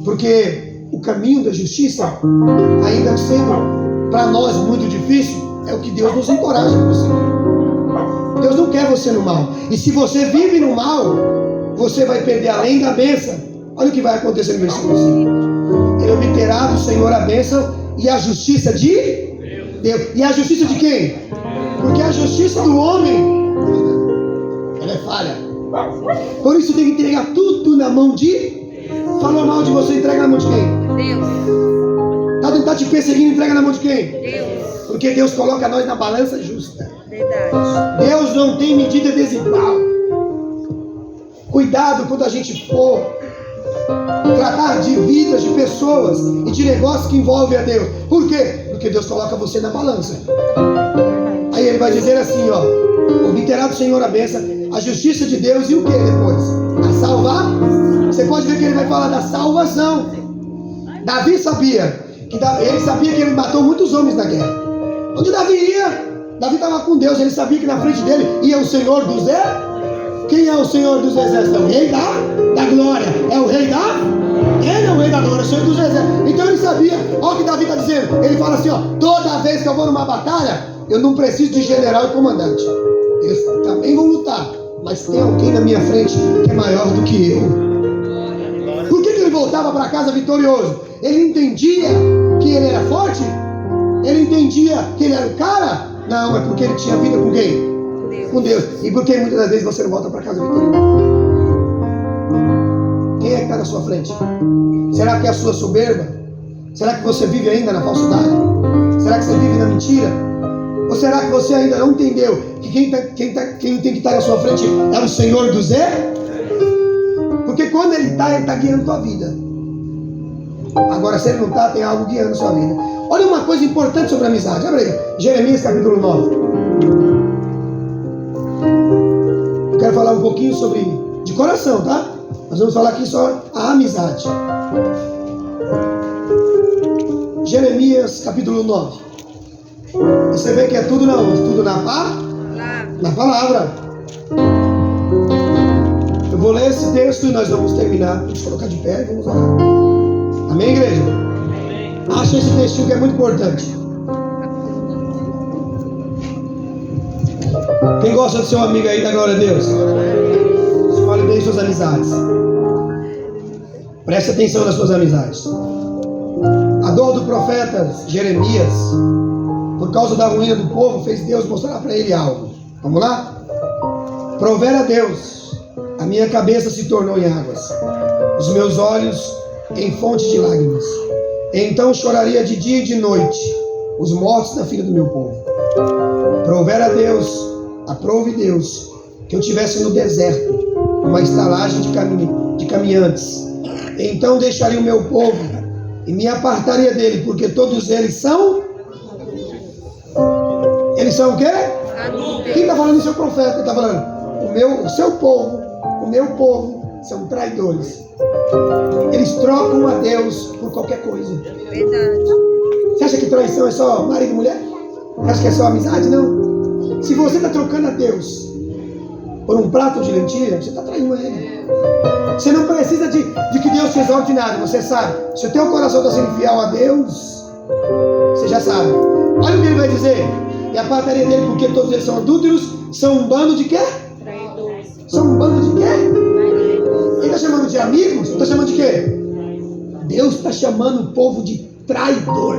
Porque o caminho da justiça, ainda sendo para nós muito difícil, é o que Deus nos encoraja a prosseguir. Deus não quer você no mal. E se você vive no mal, você vai perder além da bênção. Olha o que vai acontecer no versículo 5. Ele obterá do Senhor a bênção e a justiça de Deus. E a justiça de quem? Porque a justiça do homem, ela é falha. Por isso tem que entregar tudo na mão de... Falou mal de você, entrega na mão de quem? Deus. Tá te perseguindo, entrega na mão de quem? Deus. Porque Deus coloca nós na balança justa. Verdade. Deus não tem medida desigual. Cuidado quando a gente for tratar de vidas, de pessoas e de negócios que envolvem a Deus. Por quê? Porque Deus coloca você na balança. Aí ele vai dizer assim, ó: obterá do Senhor a bênção, a justiça de Deus, e o que depois? A salvar. Você pode ver que ele vai falar da salvação. Davi sabia que ele matou muitos homens na guerra. Onde Davi ia, Davi estava com Deus. Ele sabia que na frente dele ia o Senhor dos exércitos. Quem é o Senhor dos exércitos? É o rei da glória. É o rei da... Ele é o rei da glória, o Senhor dos exércitos. Então ele sabia. Olha o que Davi está dizendo. Ele fala assim, ó: toda vez que eu vou numa batalha, eu não preciso de general e comandante. Eles também vão lutar, mas tem alguém na minha frente que é maior do que eu. Por que ele voltava para casa vitorioso? Ele entendia que ele era forte? Ele entendia que ele era o cara? Não, é porque ele tinha vida com quem? Com Deus. E por que muitas das vezes você não volta para casa vitorioso? Quem é que está na sua frente? Será que é a sua soberba? Será que você vive ainda na falsidade? Será que você vive na mentira? Ou será que você ainda não entendeu que quem tem que estar na sua frente é o Senhor do Zé? Porque quando ele está guiando a tua vida. Agora, se ele não está, tem algo guiando a sua vida. Olha uma coisa importante sobre a amizade. Abre aí, Jeremias capítulo 9. Eu quero falar um pouquinho sobre, de coração, tá? Nós vamos falar aqui só a amizade. Jeremias capítulo 9. Você vê que é tudo na onde? Tudo na palavra. Eu vou ler esse texto e nós vamos terminar. Vamos colocar de pé e vamos orar. Amém, igreja? Amém. Acha esse textinho que é muito importante. Quem gosta do seu amigo aí, dá glória a Deus. Escolhe bem suas amizades. Preste atenção nas suas amizades. A dor do profeta Jeremias, por causa da ruína do povo, fez Deus mostrar para ele algo. Vamos lá? Provera a Deus, a minha cabeça se tornou em águas, os meus olhos em fonte de lágrimas. Então choraria de dia e de noite os mortos da filha do meu povo. Provera a Deus, aprove Deus, que eu estivesse no deserto, uma estalagem de caminhantes. Então deixaria o meu povo e me apartaria dele, porque todos eles são... Eles são o quê? Quem está falando isso é o profeta. Ele está falando, o seu povo, o meu povo, são traidores. Eles trocam a Deus por qualquer coisa. Verdade. Você acha que traição é só marido e mulher? Você acha que é só amizade? Não. Se você está trocando a Deus por um prato de lentilha, você está traindo ele. Você não precisa de que Deus te exalte nada. Você sabe. Se o teu coração está sendo fiel a Deus, você já sabe. Olha o que ele vai dizer. E a apartaria dele, porque todos eles são adúlteros, são um bando de quê? Traidores. São um bando de quê? Traidores. Ele está chamando de amigos? Está chamando de quê? Deus está chamando o povo de traidor.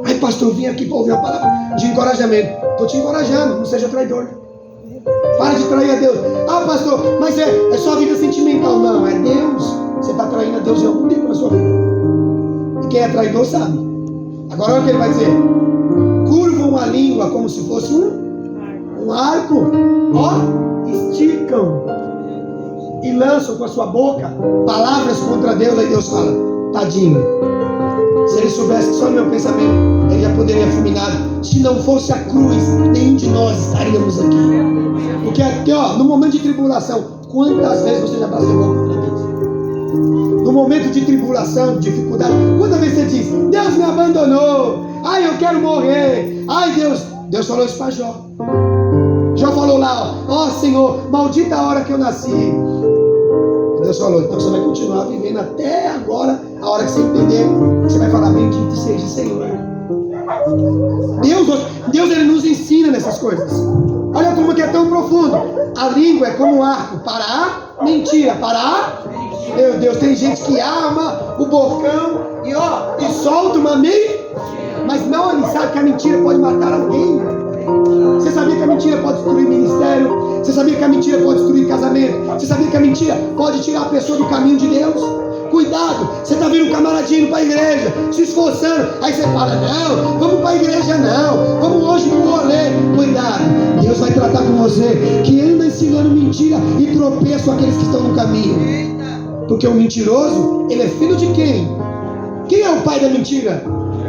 Aí, pastor, eu vim aqui para ouvir uma palavra de encorajamento. Estou te encorajando, não seja traidor. Para de trair a Deus. Ah, pastor, mas é só vida sentimental. Não, é Deus. Você está traindo a Deus em algum tempo na sua vida. E quem é traidor sabe. Agora olha o que ele vai dizer. Curvam a língua como se fosse um arco. Ó, esticam e lançam com a sua boca palavras contra Deus. Aí Deus fala, tadinho. Se ele soubesse que só no meu pensamento, ele já poderia fulminar. Se não fosse a cruz, nenhum de nós estaríamos aqui. Porque aqui, ó, no momento de tribulação, quantas vezes você já blasfemou contra Deus? No momento de tribulação, de dificuldade, quantas vezes você diz, Deus me abandonou, ai eu quero morrer, ai Deus falou isso para Jó. Jó falou lá, ó Senhor, maldita a hora que eu nasci. E Deus falou, então você vai continuar vivendo até agora, a hora que você entender, você vai falar, bendito seja o Senhor. Deus ele nos ensina nessas coisas. Olha como que é tão profundo. A língua é como um arco para a mentira, para a... Meu Deus, tem gente que arma o bocão e solta uma mentira, mas não, ele sabe que a mentira pode matar alguém. Você sabia que a mentira pode destruir ministério? Você sabia que a mentira pode destruir casamento? Você sabia que a mentira pode tirar a pessoa do caminho de Deus? Cuidado, você está vendo um camaradinho para a igreja, se esforçando, aí você fala, não, vamos para a igreja não, vamos hoje para o rolê. Cuidado, Deus vai tratar com você, que anda ensinando mentira e tropeçam aqueles que estão no caminho. Porque o mentiroso, ele é filho de quem? Quem é o pai da mentira?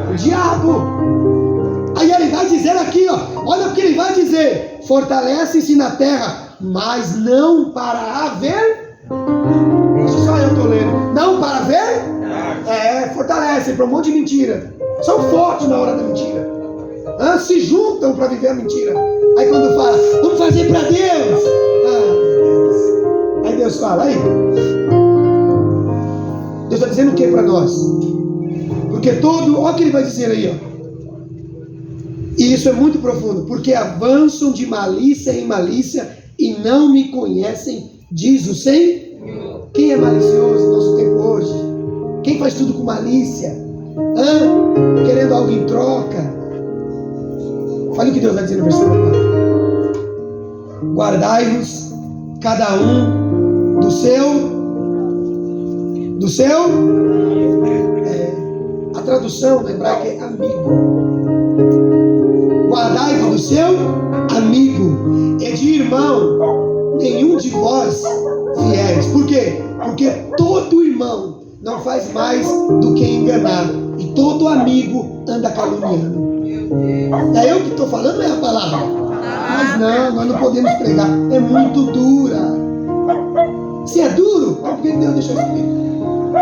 O diabo. Aí ele vai dizer aqui, ó, olha o que ele vai dizer, fortalece-se na terra, mas não para haver... Só eu estou lendo. Não para ver? Fortalece para um monte de mentira. São fortes na hora da mentira. Se juntam para viver a mentira. Aí quando fala, vamos fazer para Deus. Aí Deus fala, aí. Deus está dizendo o que para nós? Porque olha o que ele vai dizer aí, ó. E isso é muito profundo. Porque avançam de malícia em malícia e não me conhecem, diz o Senhor. Quem é malicioso no nosso tempo hoje? Quem faz tudo com malícia? Querendo algo em troca? Olha o que Deus vai dizer no versículo 4. Guardai-vos cada um do seu a tradução na hebraica é amigo. Guardai-vos do seu amigo. É de irmão, nenhum de vós fiéis. Por quê? Porque todo irmão não faz mais do que enganar, e todo amigo anda caluniando. É eu que estou falando, é a palavra. Mas não, nós não podemos pregar. É muito dura. Se é duro, então por que Deus deixou escrito?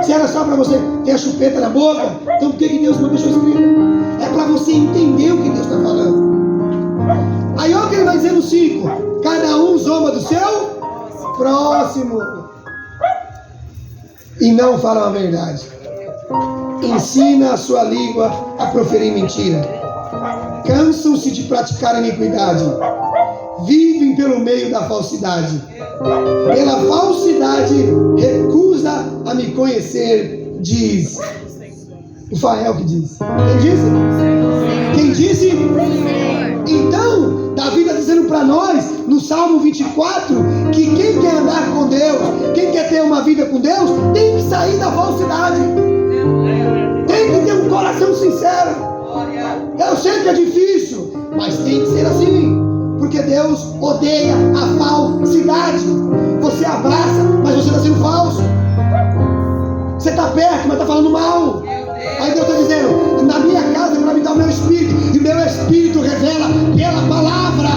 Se era só para você ter a chupeta na boca, então por que Deus não deixou escrito? É para você entender o que Deus está falando. Aí olha o que ele vai dizer no 5. Cada um zomba do seu próximo e não fala a verdade. Ensina a sua língua a proferir mentira. cansam-se de praticar a iniquidade, vivem pelo meio da falsidade. Pela falsidade recusa a me conhecer, diz. O Fael que diz. Quem disse? Quem disse? Então, Davi está dizendo para nós, no Salmo 24, que quem quer andar com Deus, quem quer ter uma vida com Deus, tem que sair da falsidade. Tem que ter um coração sincero. Eu sei que é difícil, mas tem que ser assim. Porque Deus odeia a falsidade. Você abraça, mas você está sendo falso. Você está perto, mas está falando mal. Aí Deus está dizendo, na minha casa é para me dar o meu espírito. E o meu espírito revela pela palavra.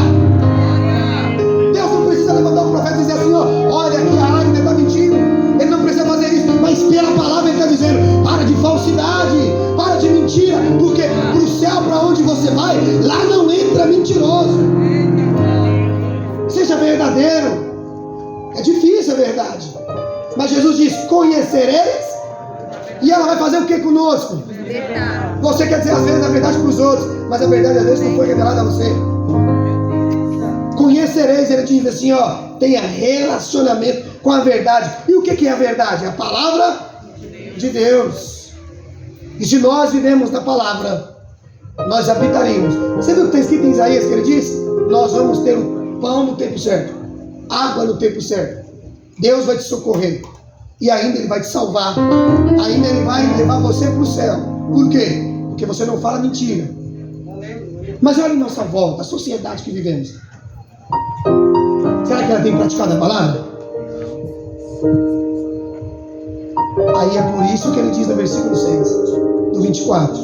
Deus não precisa levantar um profeta e dizer assim, ó, olha aqui a Águia está mentindo. Ele não precisa fazer isso. Mas pela palavra ele está dizendo, para de falsidade, para de mentira. Porque para o céu, para onde você vai, lá não entra mentiroso. Seja verdadeiro. É difícil a verdade. Mas Jesus diz, conhecereis. E ela vai fazer o que conosco? Você quer dizer às vezes a verdade para os outros, mas a verdade às vezes não foi revelada a você. Conhecereis, ele diz assim, ó, tenha relacionamento com a verdade. E o que é a verdade? A palavra de Deus. E se nós vivemos na palavra, nós habitaríamos. Você viu o que está escrito em Isaías que ele diz? Nós vamos ter o pão no tempo certo, água no tempo certo. Deus vai te socorrer. E ainda Ele vai te salvar. Ainda Ele vai levar você para o céu. Por quê? Porque você não fala mentira. Mas olha a nossa volta, a sociedade que vivemos. Será que ela tem praticado a palavra? Aí é por isso que ele diz no versículo 6 do 24: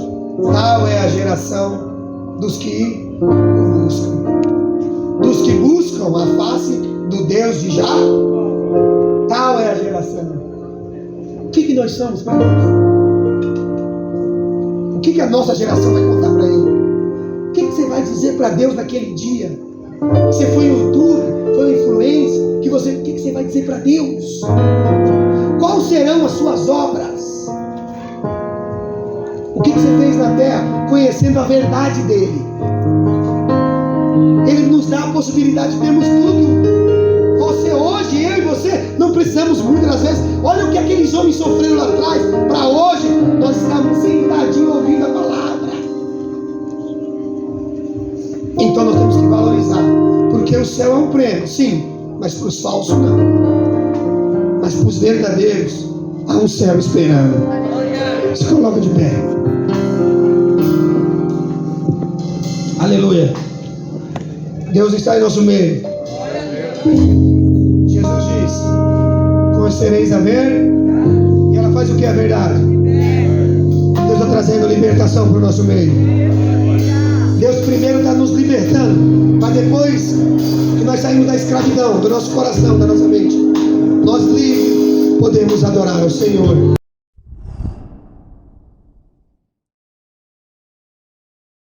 tal é a geração dos que o buscam. Dos que buscam a face do Deus de Já. Tal é a geração. O que nós somos para Deus? O que a nossa geração vai contar para Ele? O que você vai dizer para Deus naquele dia? Você foi no YouTube, foi uma influência, o que você vai dizer para Deus? Quais serão as suas obras? O que você fez na terra conhecendo a verdade dEle? Ele nos dá a possibilidade de termos tudo. Você hoje, eu e você, não precisamos muitas vezes. Olha o que aqueles homens sofreram lá atrás. Para hoje, nós estamos sentadinhos ouvindo a palavra. Então nós temos que valorizar. Porque o céu é um prêmio, sim. Mas para os falsos não. Mas para os verdadeiros, há um céu esperando. Se coloca de pé. Aleluia. Deus está em nosso meio. Jesus diz: conhecereis a verdade. E ela faz o que é a verdade? Deus está trazendo libertação para o nosso meio. Deus primeiro está nos libertando, mas depois que nós saímos da escravidão, do nosso coração, da nossa mente, nós livres podemos adorar ao Senhor.